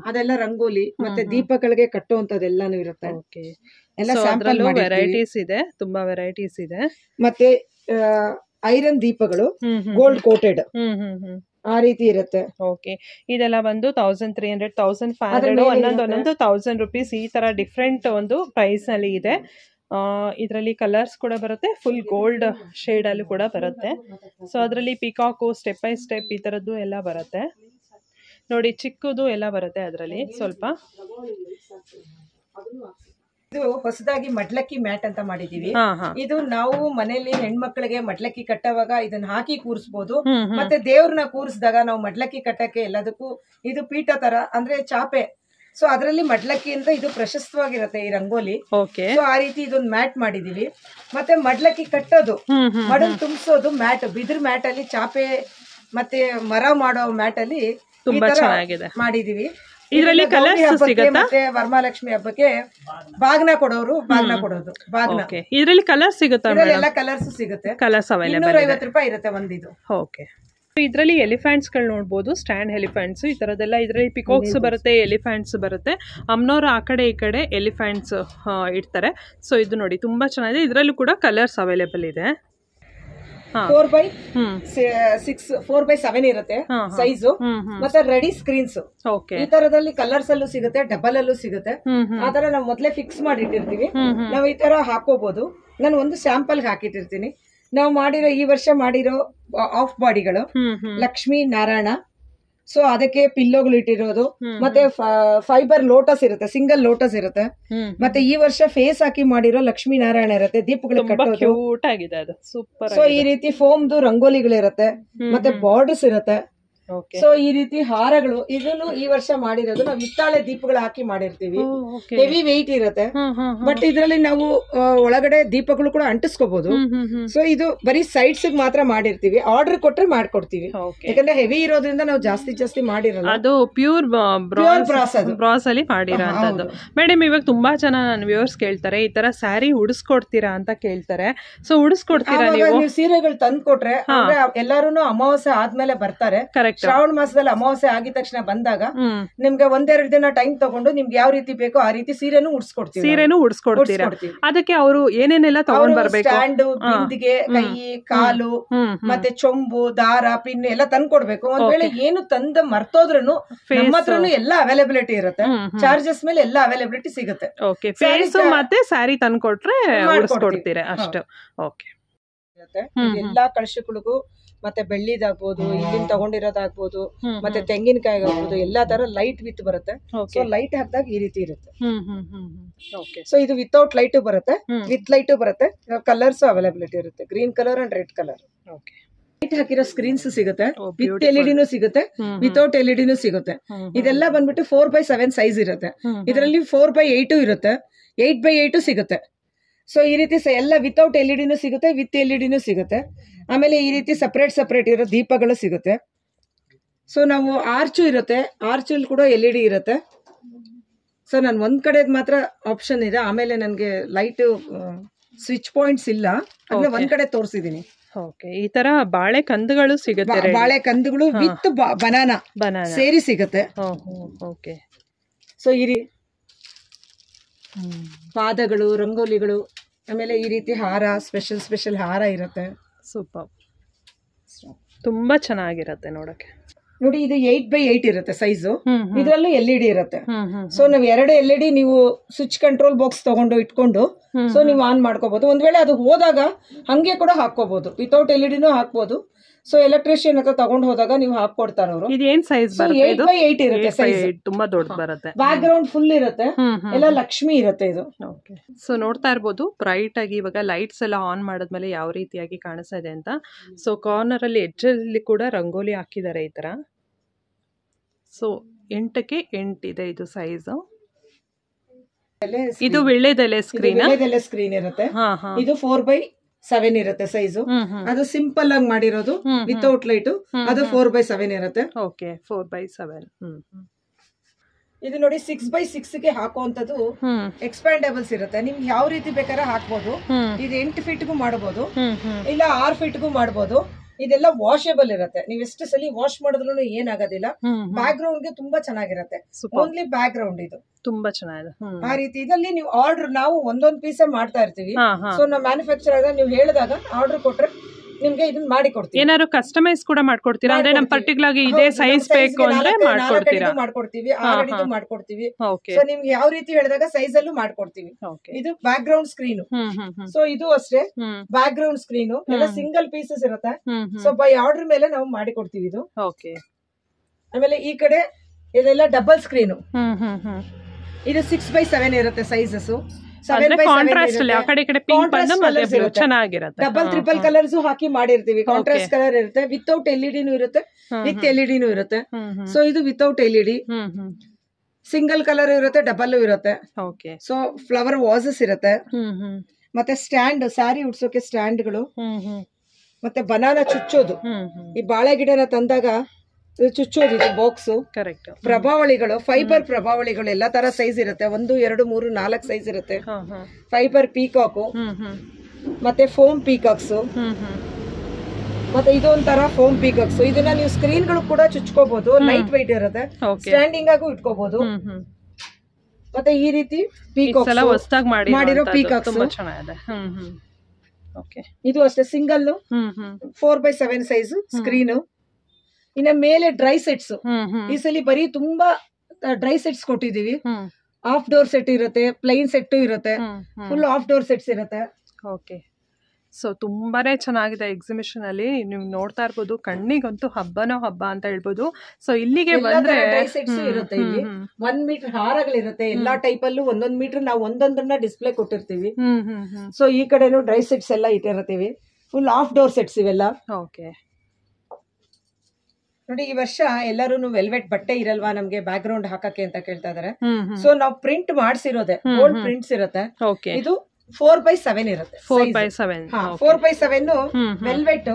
ಅದೆಲ್ಲ ರಂಗೋಲಿ ಮತ್ತೆ ದೀಪಗಳಿಗೆ ಕಟ್ಟುವಂತದ್ದೆಲ್ಲಾನು ಇರುತ್ತೆ. ಎಲ್ಲ ಸ್ಯಾಂಪಲ್ ವೆರೈಟೀಸ್ ಇದೆ, ತುಂಬಾ ವೆರೈಟೀಸ್ ಇದೆ. ಮತ್ತೆ ಐರನ್ ದೀಪಗಳು ಗೋಲ್ಡ್ ಕೋಟೆಡ್ ಆ ರೀತಿ ಇರುತ್ತೆ. ಓಕೆ, ಇದೆಲ್ಲ ಬಂದು 1300, 1500, ಒಂದೊಂದು 1000 rupees ಈ ತರ ಡಿಫ್ರೆಂಟ್ ಒಂದು ಪ್ರೈಸ್ ನಲ್ಲಿ ಇದೆ. ಇದರಲ್ಲಿ ಕಲರ್ಸ್ ಕೂಡ ಬರುತ್ತೆ, ಫುಲ್ ಗೋಲ್ಡ್ ಶೇಡ್ ಅಲ್ಲಿ ಕೂಡ ಬರುತ್ತೆ. ಸೊ ಅದರಲ್ಲಿ ಪಿಕಾಕು, ಸ್ಟೆಪ್ ಬೈ ಸ್ಟೆಪ್ ಈ ತರದ್ದು ಎಲ್ಲ ಬರುತ್ತೆ ನೋಡಿ, ಚಿಕ್ಕದು ಎಲ್ಲ ಬರುತ್ತೆ ಅದರಲ್ಲಿ ಸ್ವಲ್ಪ. ಇದು ಹೊಸದಾಗಿ ಮಡ್ಲಕ್ಕಿ ಮ್ಯಾಟ್ ಅಂತ ಮಾಡಿದೀವಿ. ಇದು ನಾವು ಮನೆಯಲ್ಲಿ ಹೆಣ್ಮಕ್ಳಿಗೆ ಮಡ್ಲಕ್ಕಿ ಕಟ್ಟುವಾಗ ಇದನ್ನ ಹಾಕಿ ಕೂರಿಸಬಹುದು. ಮತ್ತೆ ದೇವ್ರನ್ನ ಕೂರಿಸಿದಾಗ ನಾವು ಮಡ್ಲಕ್ಕಿ ಕಟ್ಟಕ್ಕೆ ಎಲ್ಲದಕ್ಕೂ ಇದು ಪೀಠ ತರ ಅಂದ್ರೆ ಚಾಪೆ. ಸೊ ಅದರಲ್ಲಿ ಮಡ್ಲಕ್ಕಿ ಅಂತ ಇದು ಪ್ರಶಸ್ತವಾಗಿರುತ್ತೆ ಈ ರಂಗೋಲಿ. ಸೊ ಆ ರೀತಿ ಇದೊಂದು ಮ್ಯಾಟ್ ಮಾಡಿದೀವಿ. ಮತ್ತೆ ಮಡ್ಲಕ್ಕಿ ಕಟ್ಟೋದು, ಮಡಲ್ ತುಂಬಿಸೋದು ಮ್ಯಾಟ್, ಬಿದಿರು ಮ್ಯಾಟ್ ಅಲ್ಲಿ ಚಾಪೆ ಮತ್ತೆ ಮರ ಮಾಡೋ ಮ್ಯಾಟ್ ಅಲ್ಲಿ ತುಂಬಾ ಚೆನ್ನಾಗಿದೆ ಮಾಡಿದೀವಿ. ಇದರಲ್ಲಿ ಕಲರ್ಸ್ ಸಿಗುತ್ತೆ. ಮತ್ತೆ ವರಮಹಾಲಕ್ಷ್ಮಿ ಹಬ್ಬಕ್ಕೆ ಬಾಗ್ನ ಕೊಡೋರು ಬಾಗ್ನ ಕೊಡೋದು, ಬಾಗ್ನ ಇದರಲ್ಲಿ ಕಲರ್ಸ್ ಸಿಗುತ್ತೆ, ಎಲ್ಲ ಕಲರ್ಸ್ ಸಿಗುತ್ತೆ. ಕಲರ್ಸ್ ಅವೈಲೇಬಲ್, 250 ರೂಪಾಯಿ ಇರುತ್ತೆ ಒಂದಿದು. ಓಕೆ. ಇದರಲ್ಲಿ ಎಲಿಫೆಂಟ್ಸ್ ಗಳು ನೋಡಬಹುದು, ಸ್ಟ್ಯಾಂಡ್ ಎಲಿಫೆಂಟ್ಸ್ ಈ ತರದೆಲ್ಲ. ಇದರಲ್ಲಿ ಪಿಕಾಕ್ಸ್ ಬರುತ್ತೆ, ಎಲಿಫೆಂಟ್ಸ್ ಬರುತ್ತೆ. ಅಮ್ಮನವ್ರು ಆ ಕಡೆ ಈ ಕಡೆ ಎಲಿಫೆಂಟ್ಸ್ ಇಡ್ತಾರೆ. ಸೊ ಇದು ನೋಡಿ ತುಂಬಾ ಚೆನ್ನಾಗಿದೆ. ಇದರಲ್ಲೂ ಕೂಡ ಕಲರ್ಸ್ ಅವೈಲೇಬಲ್ ಇದೆ. 4x6, 4x7 ಇರುತ್ತೆ ಸೈಜು. ಮತ್ತೆ ರೆಡಿ ಸ್ಕ್ರೀನ್ಸ್ ಈ ತರದಲ್ಲಿ ಕಲರ್ಸ್ ಅಲ್ಲೂ ಸಿಗುತ್ತೆ, ಡಬಲ್ ಅಲ್ಲೂ ಸಿಗುತ್ತೆ. ಆತರ ನಾವು ಮೊದ್ಲೇ ಫಿಕ್ಸ್ ಮಾಡಿಟ್ಟಿರ್ತೀವಿ, ನಾವು ಈ ತರ ಹಾಕೋಬಹುದು. ನಾನು ಒಂದು ಸ್ಯಾಂಪಲ್ ಹಾಕಿಟ್ಟಿರ್ತೀನಿ. ನಾವು ಮಾಡಿರೋ ಈ ವರ್ಷ ಮಾಡಿರೋ ಆಫ್ ಬಾಡಿಗಳು ಲಕ್ಷ್ಮೀ ನಾರಾಯಣ. ಸೊ ಅದಕ್ಕೆ ಪಿಲ್ಲೋಗಳು ಇಟ್ಟಿರೋದು, ಮತ್ತೆ ಫೈಬರ್ ಲೋಟಸ್ ಇರುತ್ತೆ, ಸಿಂಗಲ್ ಲೋಟಸ್ ಇರುತ್ತೆ. ಮತ್ತೆ ಈ ವರ್ಷ ಫೇಸ್ ಹಾಕಿ ಮಾಡಿರೋ ಲಕ್ಷ್ಮೀ ನಾರಾಯಣ ಇರುತ್ತೆ, ದೀಪಗಳು ಕಟ್ಟೋದು. ಸೊ ಈ ರೀತಿ ಫೋಮ್ದು ರಂಗೋಲಿಗಳಿರುತ್ತೆ, ಮತ್ತೆ ಬಾರ್ಡರ್ಸ್ ಇರುತ್ತೆ. ಸೊ ಈ ರೀತಿ ಹಾರಗಳು, ಇದನ್ನು ಈ ವರ್ಷ ಮಾಡಿರೋದು ನಾವು ಹಿತ್ತಾಳೆ ದೀಪಗಳು ಹಾಕಿ ಮಾಡಿರ್ತೀವಿ. ಹೆವಿ ವೆಯ್ಟ್ ಇರುತ್ತೆ, ಬಟ್ ಇದರಲ್ಲಿ ನಾವು ಒಳಗಡೆ ದೀಪಗಳು ಕೂಡ ಅಂಟಿಸ್ಕೋಬಹುದು. ಸೊ ಇದು ಬರೀ ಸೈಡ್ಸ್ ಮಾತ್ರ ಮಾಡಿರ್ತೀವಿ, ಆರ್ಡರ್ ಕೊಟ್ರೆ ಮಾಡ್ಕೊಡ್ತೀವಿ. ಯಾಕಂದ್ರೆ ಹೆವಿ ಇರೋದ್ರಿಂದ ನಾವು ಜಾಸ್ತಿ ಮಾಡಿರೋದು. ಅದು ಪ್ಯೂರ್ ಬ್ರಾಸ್ ಅಲ್ಲಿ ಮಾಡಿರೋಂಥದ್ದು. ಮೇಡಮ್, ಇವಾಗ ತುಂಬಾ ಜನ ನನ್ನ ವ್ಯೂವರ್ಸ್ ಕೇಳ್ತಾರೆ, ಈ ತರ ಸ್ಯಾರಿ ಉಡಿಸ್ಕೊಡ್ತೀರಾ ಅಂತ ಕೇಳ್ತಾರೆ. ಸೊ ಉಡಿಸ್ಕೊಡ್ತೀರಾ ನೀವು? ಸೀರೆಗಳು ತಂದು ಕೊಟ್ರೆ ಎಲ್ಲಾರು ಅಮಾವಾಸ್ಯೆ ಆದ್ಮೇಲೆ ಬರ್ತಾರೆ. ಶ್ರಾವಣ ಮಾಸದಲ್ಲಿ ಅಮಾವಾಸ್ಯೆ ಆಗಿದ ತಕ್ಷಣ ಬಂದಾಗ ನಿಮ್ಗೆ 1-2 ದಿನ ಟೈಮ್ ತಗೊಂಡು ನಿಮ್ಗೆ ಯಾವ ರೀತಿ ಬೇಕೋ ಆ ರೀತಿ ಸೀರೆನೂ ಉಡ್ಸ್ಕೊಡ್ತೀರಾ. ಅದಕ್ಕೆ ಅವರು ಏನೇನೆಲ್ಲ ತಗೊಂಡ್ ಬರ್ಬೇಕು? ಸ್ಟ್ಯಾಂಡ್, ಬಿಂದಿಗೆ, ಕೈ, ಕಾಲು, ಮತ್ತೆ ಚೊಂಬು, ದಾರ, ಪಿನ್ ಎಲ್ಲ ತಂದು ಕೊಡ್ಬೇಕು. ಒಂದ್ ವೇಳೆ ಏನು ತಂದ ಮರ್ತೋದ್ರೂ ನಮ್ಮ ಹತ್ರನು ಎಲ್ಲ ಅವೈಲಬಿಲಿಟಿ ಇರುತ್ತೆ. ಚಾರ್ಜಸ್ ಮೇಲೆ ಎಲ್ಲ ಅವೈಲಬಿಲಿಟಿ ಸಿಗುತ್ತೆ. ಫೇಸ್ ಮತ್ತೆ ಸ್ಯಾರಿ ತಂದು ಕೊಟ್ರೆ ಉಡ್ಸ್ಕೊಡ್ತೀರಾ ಅಷ್ಟು. ಓಕೆ. ಎಲ್ಲಾ ಕಳಶಗಳಿಗೂ ಮತ್ತೆ ಬೆಳ್ಳಿದಾಗ್ಬೋದು, ಇಲ್ಲಿಂದ ತಗೊಂಡಿರೋದಾಗ್ಬೋದು, ಮತ್ತೆ ತೆಂಗಿನಕಾಯಿ ಆಗ್ಬೋದು, ಎಲ್ಲಾ ತರ ಲೈಟ್ ವಿತ್ ಬರುತ್ತೆ. ಸೊ ಲೈಟ್ ಹಾಕಿದಾಗ ಈ ರೀತಿ ಇರುತ್ತೆ. ಸೊ ಇದು ವಿತೌಟ್ ಲೈಟ್ ಬರುತ್ತೆ, ವಿತ್ ಲೈಟ್ ಬರುತ್ತೆ. ಕಲರ್ಸ್ ಅವೈಲಬಿಲಿಟಿ ಇರುತ್ತೆ, green colour and red colour. Light ಹಾಕಿರೋ ಸ್ಕ್ರೀನ್ಸ್ ಸಿಗುತ್ತೆ, ವಿತ್ ಎಲ್ಇಡಿನೂ ಸಿಗುತ್ತೆ, ವಿತೌಟ್ ಎಲ್ಇಡಿನೂ ಸಿಗುತ್ತೆ. ಇದೆಲ್ಲ ಬಂದ್ಬಿಟ್ಟು 4x7 ಸೈಜ್ ಇರುತ್ತೆ. ಇದರಲ್ಲಿ 4x8 ಇರುತ್ತೆ, 8x8 ಸಿಗುತ್ತೆ. ಸೊ ಈ ರೀತಿ ಎಲ್ಲ ವಿತೌಟ್ ಎಲ್ಇಡಿನೂ ಸಿಗುತ್ತೆ, ವಿತ್ ಎಲ್ಇಡಿನೂ ಸಿಗುತ್ತೆ. ಆಮೇಲೆ ಈ ರೀತಿ ಸಪರೇಟ್ ಇರೋ ದೀಪಗಳು ಸಿಗುತ್ತೆ. ಸೊ ನಾವು ಆರ್ಚು ಇರುತ್ತೆ, ಆರ್ಚಲ್ಲಿ ಕೂಡ ಎಲ್ಇಡಿ ಇರುತ್ತೆ. ಸೊ ನಾನು ಒಂದ್ ಕಡೆ ಮಾತ್ರ ಆಪ್ಷನ್ ಇದೆ, ಆಮೇಲೆ ನನಗೆ ಲೈಟ್ ಸ್ವಿಚ್ ಪಾಯಿಂಟ್ಸ್ ಇಲ್ಲ, ಅಂದ್ರೆ ಒಂದ್ ಕಡೆ ತೋರಿಸಿದೀನಿ. ಈ ತರ ಬಾಳೆ ಕಂದುಗಳು ಸಿಗುತ್ತೆ, ಬಾಳೆ ಕಂದುಗಳು ವಿತ್ ಬನಾನಾ ಸೇರಿ ಸಿಗುತ್ತೆ. ಸೊ ಈ ರೀತಿ ಪಾದಗಳು, ರಂಗೋಲಿಗಳು, ಆಮೇಲೆ ಈ ರೀತಿ ಹಾರ, ಸ್ಪೆಷಲ್ ಹಾರ ಇರುತ್ತೆ. ಸೂಪರ್, ತುಂಬಾ ಚೆನ್ನಾಗಿರುತ್ತೆ ನೋಡಕ್ಕೆ. ನೋಡಿ, ಇದು 8x8 ಇರುತ್ತೆ ಸೈಜು. ಇದರಲ್ಲೂ ಎಲ್ಇಡಿ ಇರುತ್ತೆ. ಸೊ ನಾವು 2 ಎಲ್ಇಡಿ ನೀವು ಸ್ವಿಚ್ ಕಂಟ್ರೋಲ್ ಬಾಕ್ಸ್ ತಗೊಂಡು ಇಟ್ಕೊಂಡು ಸೊ ನೀವು ಆನ್ ಮಾಡ್ಕೋಬಹುದು. ಒಂದ್ ವೇಳೆ ಅದು ಹೋದಾಗ ಹಂಗೆ ಕೂಡ ಹಾಕೋಬಹುದು, ವಿತೌಟ್ LED ಹಾಕ್ಬೋದು. ಸೊ ಎಲೆಕ್ಟ್ರಿಷಿಯನ್ ಹತ್ರ ತಗೊಂಡ್ ಹೋದಾಗ ನೀವು ಹಾಕೊಡ್ತಾರೆ ಅವರು. ಇದೇನ್ ಸೈಜ್ ಬರುತ್ತೆ? 8x8 ಇರುತ್ತೆ ಸೈಜ್, ತುಂಬಾ ದೊಡ್ಡ ಬರುತ್ತೆ. ಬ್ಯಾಕ್ ಗ್ರೌಂಡ್ ಫುಲ್ ಇರುತ್ತೆ, ಎಲ್ಲ ಲಕ್ಷ್ಮಿ ಇರುತ್ತೆ ಇದು. ಸೊ ನೋಡ್ತಾ ಇರ್ಬೋದು ಬ್ರೈಟ್ ಆಗಿ ಇವಾಗ ಲೈಟ್ಸ್ ಎಲ್ಲ ಆನ್ ಮಾಡಿದ್ಮೇಲೆ ಯಾವ ರೀತಿಯಾಗಿ ಕಾಣಿಸ್ತಾ ಇದೆ ಅಂತ. ಸೊ ಕಾರ್ನರ್ ಅಲ್ಲಿ ಎಡ್ಜ್ ಅಲ್ಲಿ ಕೂಡ ರಂಗೋಲಿ ಹಾಕಿದ್ದಾರೆ ಈ ತರ. ಸೊ 8x8 ಇದೆ ಇದು ಸೈಜ್. ಇದು ವಿಳ್ಳೆದೆಲೆ ಸ್ಕ್ರೀನ್ ಇರುತ್ತೆ. ಇದು 4x7 ಇರುತ್ತೆ ಸೈಜು. ಅದು ಸಿಂಪಲ್ ಆಗಿ ಮಾಡಿರೋದು ವಿತೌಟ್ ಲೈಟ್, ಅದು 4x7 ಇರುತ್ತೆ. Okay, 4x7. ಇದು ನೋಡಿ 6x6 ಗೆ ಹಾಕುವಂತದ್ದು ಎಕ್ಸ್ಪ್ಯಾಂಡೇಬಲ್ಸ್ ಇರುತ್ತೆ. ನಿಮ್ಗೆ ಯಾವ ರೀತಿ ಬೇಕಾದ್ರೆ ಹಾಕ್ಬೋದು. ಇದು 8 ಫೀಟ್ಗೂ ಮಾಡಬಹುದು, ಇಲ್ಲ 6 ಫೀಟ್ಗೂ ಮಾಡಬಹುದು. ಇದೆಲ್ಲ ವಾಷೇಬಲ್ ಇರುತ್ತೆ, ನೀವ್ ಎಷ್ಟು ಸಲ ವಾಶ್ ಮಾಡಿದ್ರು ಏನಾಗೋದಿಲ್ಲ. ಬ್ಯಾಕ್ ಗ್ರೌಂಡ್ ಗೆ ತುಂಬಾ ಚೆನ್ನಾಗಿರುತ್ತೆ. ಓನ್ಲಿ ಬ್ಯಾಕ್ ಗ್ರೌಂಡ್ ಇದು ತುಂಬಾ ಚೆನ್ನಾಗಿದೆ. ಆ ರೀತಿ ಇದರಲ್ಲಿ ನೀವು ಆರ್ಡರ್, ನಾವು ಒಂದೊಂದ್ ಪೀಸ್ ಮಾಡ್ತಾ ಇರ್ತೀವಿ. ಸೊ ನಾವು ಮ್ಯಾನುಫ್ಯಾಕ್ಚರ್ ನೀವು ಹೇಳಿದಾಗ ಆರ್ಡರ್ ಕೊಟ್ರೆ ನಿಮ್ಗೆ ಇದನ್ನ ಮಾಡಿ ಕೊಡ್ತೀವಿ. ಏನಾದ್ರು ಕಸ್ಟಮೈಸ್ ಕೂಡ ಮಾಡ್ಕೊಡ್ತೀರಾ? ಅಂದ್ರೆ ನಮ್ ಪರ್ಟಿಕ್ಯುಲರ್ ಆಗಿ ಇದೇ ಸೈಜ್ ಬೇಕು ಅಂದ್ರೆ ಮಾಡ್ಕೊಡ್ತೀರಾ? ಮಾಡ್ಕೊಡ್ತೀವಿ, 6 ಅಡಿ ಮಾಡ್ಕೊಡ್ತೀವಿ. ಸೊ ನಿಮ್ಗೆ ಯಾವ ರೀತಿ ಹೇಳಿದಾಗ ಸೈಜ್ ಅಲ್ಲೂ ಮಾಡ್ಕೊಡ್ತೀವಿ. ಇದು ಬ್ಯಾಕ್ ಗ್ರೌಂಡ್ ಸ್ಕ್ರೀನ್. ಸೊ ಇದು ಅಷ್ಟೇ ಬ್ಯಾಕ್ ಗ್ರೌಂಡ್ ಸ್ಕ್ರೀನ್, ಎಲ್ಲ ಸಿಂಗಲ್ ಪೀಸಸ್ ಇರುತ್ತೆ. ಸೊ ಬೈ ಆರ್ಡರ್ ಮೇಲೆ ನಾವು ಮಾಡಿ ಕೊಡ್ತೀವಿ ಇದು. ಆಮೇಲೆ ಈ ಕಡೆ ಇದೆಲ್ಲ ಡಬಲ್ ಸ್ಕ್ರೀನ್. ಇದು 6x7 ಇರುತ್ತೆ ಸೈಜಸ್. ಡಬಲ್ ಟ್ರಿಪಲ್ ಕಲರ್ಸ್ ಹಾಕಿ ಮಾಡಿರ್ತೀವಿ. ಕಾಂಟ್ರಾಸ್ಟ್ ಕಲರ್ ಇರುತ್ತೆ, ವಿತೌಟ್ LED ಇರುತ್ತೆ, ವಿತ್ LED ಇರುತ್ತೆ. ಸೊ ಇದು ವಿತೌಟ್ LED. ಸಿಂಗಲ್ ಕಲರ್ ಇರುತ್ತೆ, ಡಬಲ್ ಇರುತ್ತೆ. ಸೊ ಫ್ಲವರ್ ವಾಸಸ್ ಇರುತ್ತೆ. ಮತ್ತೆ ಸ್ಟ್ಯಾಂಡ್, ಸ್ಯಾರಿ ಉಡ್ಸೋಕೆ ಸ್ಟ್ಯಾಂಡ್ಗಳು, ಮತ್ತೆ ಬನಾನಾ ಚುಚ್ಚೋದು. ಈ ಬಾಳೆ ಗಿಡನ ತಂದಾಗ ಚುಚ್ಚೋದು, ಇದು ಬಾಕ್ಸ್. ಕರೆಕ್ಟ್. ಪ್ರಭಾವಳಿಗಳು, ಫೈಬರ್ ಪ್ರಭಾವಳಿಗಳು ಎಲ್ಲ ತರ ಸೈಜ್ ಇರುತ್ತೆ. 1, 2, 3, 4 ಸೈಜ್ ಇರುತ್ತೆ. ಫೈಬರ್ ಪೀಕಾಕು, ಮತ್ತೆ ಫೋಮ್ ಪೀಕಾಕ್ಸ್, ಮತ್ತೆ ಇದೊಂಥರ ಫೋಮ್ ಪೀಕಾಕ್ಸ್. ಇದನ್ನ ನೀವು ಸ್ಕ್ರೀನ್ ಗಳು ಕೂಡ ಚುಚ್ಕೋಬಹುದು, ಲೈಟ್ ವೈಟ್ ಇರುತ್ತೆ, ಸ್ಟ್ಯಾಂಡಿಂಗ್ ಆಗು ಇಟ್ಕೋಬಹುದು. ಮತ್ತೆ ಈ ರೀತಿ ಪೀಕಾಕ್ಸ್ ಮಾಡಿರೋ ಪೀಕಾಕ್ಸ್ ಇದು ಅಷ್ಟೇ ಸಿಂಗಲ್ 4x7 ಸೈಜ್ ಸ್ಕ್ರೀನ್. ಇನ್ನ ಮೇಲೆ ಡ್ರೈ ಸೆಟ್ಸ್, ಈ ಸಲ ಬರೀ ತುಂಬಾ ಡ್ರೈ ಸೆಟ್ಸ್ ಕೊಟ್ಟಿದೀವಿ. ಆಫ್ ಡೋರ್ ಸೆಟ್ ಇರುತ್ತೆ, ಪ್ಲೈನ್ ಸೆಟ್ ಇರುತ್ತೆ, ಫುಲ್ ಆಫ್ ಡೋರ್ ಸೆಟ್ಸ್ ಇರುತ್ತೆ. ಓಕೆ. ಸೊ ತುಂಬಾನೇ ಚೆನ್ನಾಗಿದೆ ಎಕ್ಸಿಬಿಷನ್ ಅಲ್ಲಿ. ನೀವು ನೋಡ್ತಾ ಇರ್ಬೋದು, ಕಣ್ಣಿಗಂತೂ ಹಬ್ಬನೋ ಹಬ್ಬ ಅಂತ ಹೇಳ್ಬೋದು. ಸೊ ಇಲ್ಲಿಗೆ ಬಂದ್ರೆ ಡ್ರೈ ಸೆಟ್ಸ್ ಇರುತ್ತೆ. ಇಲ್ಲಿ 1 ಮೀಟರ್ ಹಾರಗಳಿರುತ್ತೆ, ಎಲ್ಲಾ ಟೈಪ್ ಅಲ್ಲೂ 1 ಮೀಟರ್ ನಾವು ಒಂದೊಂದನ್ನ ಡಿಸ್ಪ್ಲೇ ಕೊಟ್ಟಿರ್ತೀವಿ. ಸೊ ಈ ಕಡೆನು ಡ್ರೈ ಸೆಟ್ಸ್ ಎಲ್ಲ ಇಟ್ಟಿರ್ತೀವಿ, ಫುಲ್ ಆಫ್ ಡೋರ್ ಸೆಟ್ಸ್ ಇವೆಲ್ಲ. ಓಕೆ ನೋಡಿ, ಈ ವರ್ಷ ಎಲ್ಲರೂ ವೆಲ್ವೆಟ್ ಬಟ್ಟೆ ಇರಲ್ವಾ ನಮ್ಗೆ ಬ್ಯಾಕ್ ಗ್ರೌಂಡ್ ಹಾಕಕ್ಕೆ ಅಂತ ಕೇಳ್ತಾ ಇದಾರೆ. ಸೊ ನಾವು ಪ್ರಿಂಟ್ ಮಾಡ್ಸಿರೋದೆ ಗೋಲ್ಡ್ ಪ್ರಿಂಟ್ಸ್ ಇರುತ್ತೆ. ಇದು 4x7 ಇರುತ್ತೆ. 4x7 ವೆಲ್ವೆಟ್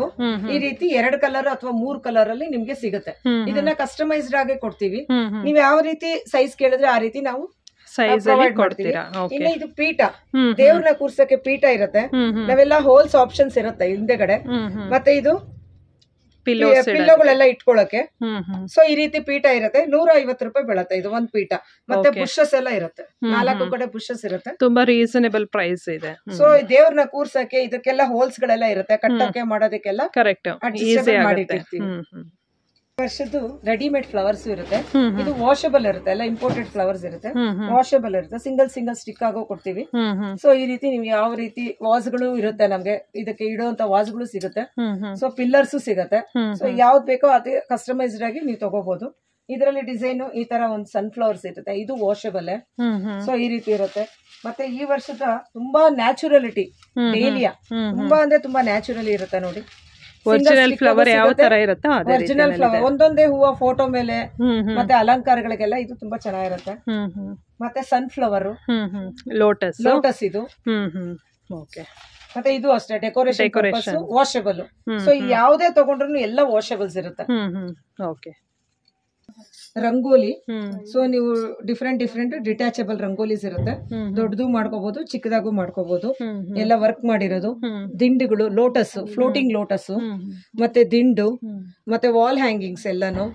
ಈ ರೀತಿ 2 ಕಲರ್ ಅಥವಾ 3 ಕಲರ್ ಅಲ್ಲಿ ನಿಮ್ಗೆ ಸಿಗುತ್ತೆ. ಇದನ್ನ ಕಸ್ಟಮೈಸ್ಡ್ ಆಗಿ ಕೊಡ್ತೀವಿ. ನೀವ್ ಯಾವ ರೀತಿ ಸೈಜ್ ಕೇಳಿದ್ರೆ ಆ ರೀತಿ ನಾವು ಪ್ರೊವೈಡ್ ಮಾಡ್ತೀವಿ. ಇನ್ನು ಇದು ಪೀಠ, ದೇವ್ರನ್ನ ಕೂರ್ಸಕ್ಕೆ ಪೀಠ ಇರುತ್ತೆ. ನಾವೆಲ್ಲ ಹೋಲ್ಸ್ ಆಪ್ಷನ್ಸ್ ಇರುತ್ತೆ ಹಿಂದೆಗಡೆ. ಮತ್ತೆ ಇದು ಪಿಲ್ಲೋಗಳೆಲ್ಲ ಇಟ್ಕೊಳಕ್ಕೆ. ಸೊ ಈ ರೀತಿ ಪೀಠ ಇರುತ್ತೆ. 150 ರೂಪಾಯಿ ಬೀಳುತ್ತೆ ಇದು ಒಂದ್ ಪೀಠ. ಮತ್ತೆ ಬುಷಸ್ ಎಲ್ಲ ಇರುತ್ತೆ, 4 ಕಡೆ ಬುಷಸ್ ಇರುತ್ತೆ. ತುಂಬಾ ರೀಸನೇಬಲ್ ಪ್ರೈಸ್ ಇದೆ. ಸೊ ದೇವ್ರನ್ನ ಕೂರ್ಸಕ್ಕೆ ಇದಕ್ಕೆಲ್ಲ ಹೋಲ್ಸ್ ಗಳೆಲ್ಲ ಇರುತ್ತೆ, ಕಟ್ಟಕ್ಕೆ ಮಾಡೋದಕ್ಕೆಲ್ಲ ಕರೆಕ್ಟ್ ಈಸಿ ಮಾಡಿರ್ತೀವಿ. ವರ್ಷದ್ದು ರೆಡಿಮೇಡ್ ಫ್ಲವರ್ಸ್ ಇರುತ್ತೆ. ಇದು ವಾಷಬಲ್ ಇರುತ್ತೆ, ಎಲ್ಲ ಇಂಪೋರ್ಟೆಡ್ ಫ್ಲವರ್ಸ್ ಇರುತ್ತೆ, ವಾಷಬಲ್ ಇರುತ್ತೆ. ಸಿಂಗಲ್ ಸ್ಟಿಕ್ ಆಗೋ ಕೊಡ್ತೀವಿ. ಸೊ ಈ ರೀತಿ ನೀವು ಯಾವ ರೀತಿ ವಾಸ್ ಗಳು ಇರುತ್ತೆ, ನಮ್ಗೆ ಇದಕ್ಕೆ ಇಡುವಂತ ವಾಸ್ ಗಳು ಸಿಗುತ್ತೆ. ಸೊ ಪಿಲ್ಲರ್ಸ್ ಸಿಗುತ್ತೆ. ಸೊ ಯಾವ್ದು ಬೇಕೋ ಅದೇ ಕಸ್ಟಮೈಸ್ಡ್ ಆಗಿ ನೀವು ತಗೋಬಹುದು. ಇದರಲ್ಲಿ ಡಿಸೈನ್ ಈ ತರ ಒಂದು ಸನ್ಫ್ಲವರ್ಸ್ ಇರುತ್ತೆ, ಇದು ವಾಷಬಲ್. ಸೊ ಈ ರೀತಿ ಇರುತ್ತೆ. ಮತ್ತೆ ಈ ವರ್ಷದ ತುಂಬಾ ನ್ಯಾಚುರಲಿಟಿ, ಡೇಲಿಯಾ ತುಂಬಾ ಅಂದ್ರೆ ತುಂಬಾ ನ್ಯಾಚುರಲಿ ಇರುತ್ತೆ ನೋಡಿ. ಒರಿಜಿನಲ್ ಫ್ಲವರ್ ಯಾವ ತರ ಇರುತ್ತೆ, ಒರಿಜಿನಲ್ ಫ್ಲವರ್ ಒಂದೊಂದೇ ಹೂವ ಫೋಟೋ ಮೇಲೆ ಮತ್ತೆ ಅಲಂಕಾರಗಳಿಗೆಲ್ಲ ಇದು ತುಂಬಾ ಚೆನ್ನಾಗಿರುತ್ತೆ. ಮತ್ತೆ ಸನ್ಫ್ಲವರ್, ಲೋಟಸ್ ಇದು. ಮತ್ತೆ ಇದು ಅಷ್ಟೇ ಡೆಕೋರೇಷನ್ ವಾಷಬಲ್. ಸೊ ಯಾವುದೇ ತಗೊಂಡ್ರು ಎಲ್ಲ ವಾಷಬಲ್ಸ್ ಇರುತ್ತೆ. ರಂಗೋಲಿ, ಸೊ ನೀವು ಡಿಫ್ರೆಂಟ್ ಡಿಟ್ಯಾಚಬಲ್ ರಂಗೋಲಿಸ್ ಇರುತ್ತೆ. ದೊಡ್ಡದು ಮಾಡ್ಕೋಬಹುದು, ಚಿಕ್ಕದಾಗೂ ಮಾಡ್ಕೋಬಹುದು. ಎಲ್ಲ ವರ್ಕ್ ಮಾಡಿರೋದು. ದಿಂಡುಗಳು, ಲೋಟಸ್, ಫ್ಲೋಟಿಂಗ್ ಲೋಟಸ್, ಮತ್ತೆ ದಿಂಡು, ಮತ್ತೆ ವಾಲ್ ಹ್ಯಾಂಗಿಂಗ್ಸ್ ಎಲ್ಲಾನು.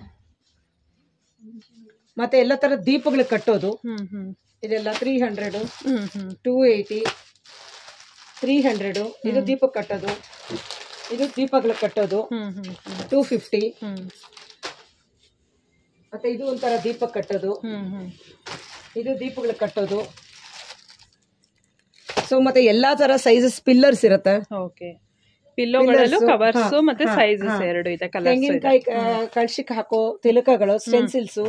ಮತ್ತೆ ಎಲ್ಲ ತರ ದೀಪಗಳು ಕಟ್ಟೋದು. ಇದೆಲ್ಲ 300, 280, 300. ಇದು ದೀಪ ಕಟ್ಟೋದು, ಇದು ದೀಪಗಳು ಕಟ್ಟೋದು 250. ಮತ್ತೆ ಇದು ಒಂಥರ ದೀಪ ಕಟ್ಟೋದು, ಇದು ದೀಪಗಳು ಕಟ್ಟೋದು. ಸೊ ಸೊ ಮತ್ತೆ ಎಲ್ಲಾ ತರ ಸೈಜಸ್ ಪಿಲ್ಲರ್ಸ್ ಇರುತ್ತೆ. ಓಕೆ, ಪಿಲ್ಲೋಗಳಲ್ಲೂ ಕವರ್ಸ್ ಮತ್ತೆ ಸೈಜಸ್ ಎರಡು ಇದೆ. ತೆಂಗಿನಕಾಯಿ ಕಳ್ಸಿಕ್ ಹಾಕೋ ತಿಲಕಗಳು, ಸ್ಟೆನ್ಸಿಲ್ಸ್,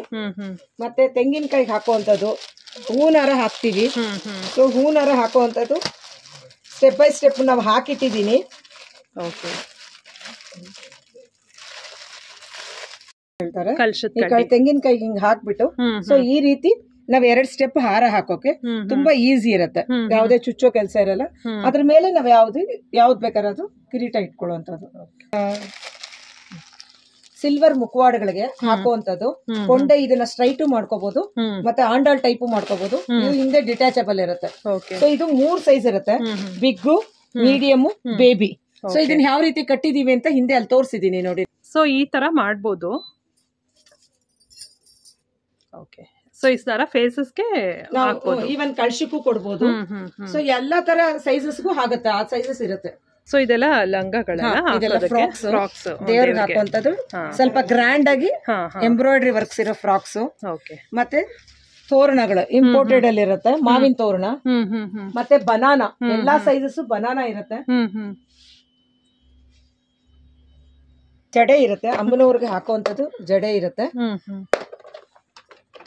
ಮತ್ತೆ ತೆಂಗಿನಕಾಯಿ ಹಾಕುವಂತದ್ದು, ಹೂನಾರ ಹಾಕ್ತಿವಿ. ಸೊ ಹೂನಾರ ಹಾಕುವಂತದ್ದು ಸ್ಟೆಪ್ ಬೈ ಸ್ಟೆಪ್ ನಾವು ಹಾಕಿಟ್ಟಿದೀನಿ. ಓಕೆ, ಹೇಳ್ತಾರೆ ತೆಂಗಿನಕಾಯಿ ಹಿಂಗ್ ಹಾಕ್ಬಿಟ್ಟು, ಸೊ ಈ ರೀತಿ ನಾವ್ 2 ಸ್ಟೆಪ್ ಹಾರ ಹಾಕೋಕೆ ತುಂಬಾ ಈಸಿ ಇರತ್ತೆ, ಯಾವ್ದೇ ಚುಚ್ಚೋ ಕೆಲಸ ಇರಲ್ಲ. ಅದ್ರ ಮೇಲೆ ನಾವ್ ಯಾವ್ದು ಬೇಕಾದ್ರೆ ಅದು ಕಿರೀಟ ಇಟ್ಕೊಳ್ಳುವಂತದ್ದು. ಸಿಲ್ವರ್ ಮುಖವಾಡಗಳಿಗೆ ಹಾಕುವಂತದ್ದು, ಕೊಂಡೆ ಇದನ್ನ ಸ್ಟ್ರೈಟ್ ಮಾಡ್ಕೋಬಹುದು, ಮತ್ತೆ ಆಂಡಾಲ್ ಟೈಪ್ ಮಾಡ್ಕೋಬಹುದು. ಇದು ಹಿಂದೆ ಡಿಟ್ಯಾಚಬಲ್ ಇರುತ್ತೆ. ಸೊ ಇದು 3 ಸೈಜ್ ಇರುತ್ತೆ, ಬಿಗ್ಗು, ಮೀಡಿಯಮ್, ಬೇಬಿ. ಸೊ ಇದನ್ನ ಯಾವ ರೀತಿ ಕಟ್ಟಿದೀವಿ ಅಂತ ಹಿಂದೆ ಅಲ್ಲಿ ತೋರಿಸಿದೀನಿ ನೋಡಿ. ಸೊ ಈ ತರ ಮಾಡ್ಬೋದು. ಓಕೆ, ಸೊ ಈ ತರ ಫೇಸಸ್ಗೆ ಈವನ್ ಕಳ್ಸಿಕ್ಕೂ ಕೊಡ್ಬೋದು. ಸೊ ಎಲ್ಲಾ ತರ ಸೈಜಸ್ಗೂ ಆಗುತ್ತೆ, ಆ ಸೈಜಸ್ ಇರುತ್ತೆ. ಸೊ ಇದೆಲ್ಲ ಲಂಗಗಳೆಲ್ಲ ಫ್ರಾಕ್ಸ್ ದೇವ್ರಿಗೆ ಹಾಕುವಂತದ್ದು, ಸ್ವಲ್ಪ ಗ್ರ್ಯಾಂಡ್ ಆಗಿ ಎಂಬ್ರಾಯ್ಡ್ರಿ ವರ್ಕ್ಸ್ ಇರೋ ಫ್ರಾಕ್ಸ್. ಮತ್ತೆ ತೋರಣಗಳು ಇಂಪೋರ್ಟೆಡ್ ಅಲ್ಲಿ ಇರುತ್ತೆ, ಮಾವಿನ ತೋರಣ, ಮತ್ತೆ ಬನಾನಾ, ಎಲ್ಲಾ ಸೈಜಸ್ ಬನಾನಾ ಇರುತ್ತೆ. ಜಡೆ ಇರುತ್ತೆ, ಅಮ್ಮನವ್ರಿಗೆ ಹಾಕುವಂತದ್ದು ಜಡೆ ಇರುತ್ತೆ.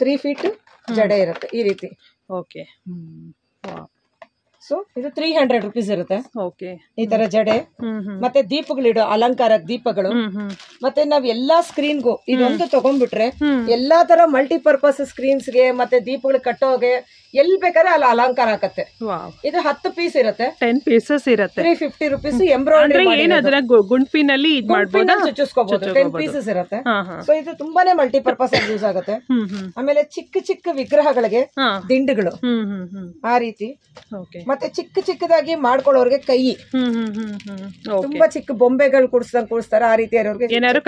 3 ಫೀಟ್ ಜಡೆ ಇರುತ್ತೆ ಈ ರೀತಿ. ಓಕೆ, ಸೊ ಇದು 300 ರುಪೀಸ್ ಇರುತ್ತೆ. ಓಕೆ, ಈ ತರ ಜಡೆ. ಮತ್ತೆ ದೀಪಗಳಿಡೋ ಅಲಂಕಾರ ದೀಪಗಳು. ಮತ್ತೆ ನಾವ್ ಎಲ್ಲಾ ಸ್ಕ್ರೀನ್ಗೂ ಇದೊಂದು ತಗೊಂಡ್ಬಿಟ್ರೆ ಎಲ್ಲಾ ತರ ಮಲ್ಟಿಪರ್ಪಸ್ ಸ್ಕ್ರೀನ್ಸ್ ಗೆ ಮತ್ತೆ ದೀಪಗಳು ಕಟ್ಟೋಗೆ ಎಲ್ಲಿ ಬೇಕಾದ್ರೆ ಅಲ್ಲಿ ಅಲಂಕಾರ ಆಗತ್ತೆ. ಇದು 10 ಪೀಸ್ ಇರುತ್ತೆ, 10 ಪೀಸಸ್ ಇರುತ್ತೆ, 350 ರುಪೀಸ್. ಎಂಬ್ರಾಯ್ಡ್ರಿ ಗುಂಪಿನಲ್ಲಿ ಚುಚ್ಚಿಸ್ಕೋಬಹುದು, 10 ಪೀಸಸ್ ಇರುತ್ತೆ. ಸೊ ಇದು ತುಂಬಾನೇ ಮಲ್ಟಿಪರ್ಪಸ್ ಆಗಿ ಯೂಸ್ ಆಗುತ್ತೆ. ಆಮೇಲೆ ಚಿಕ್ಕ ಚಿಕ್ಕ ವಿಗ್ರಹಗಳಿಗೆ ದಿಂಡುಗಳು ಆ ರೀತಿ. ಮತ್ತೆ ಚಿಕ್ಕ ಚಿಕ್ಕದಾಗಿ ಮಾಡ್ಕೊಳ್ಳೋರ್ಗೆ ಕೈ, ತುಂಬಾ ಚಿಕ್ಕ ಬೊಂಬೆಗಳು ಕೂಡಿಸ್ತಾರೆ, ಆ ರೀತಿ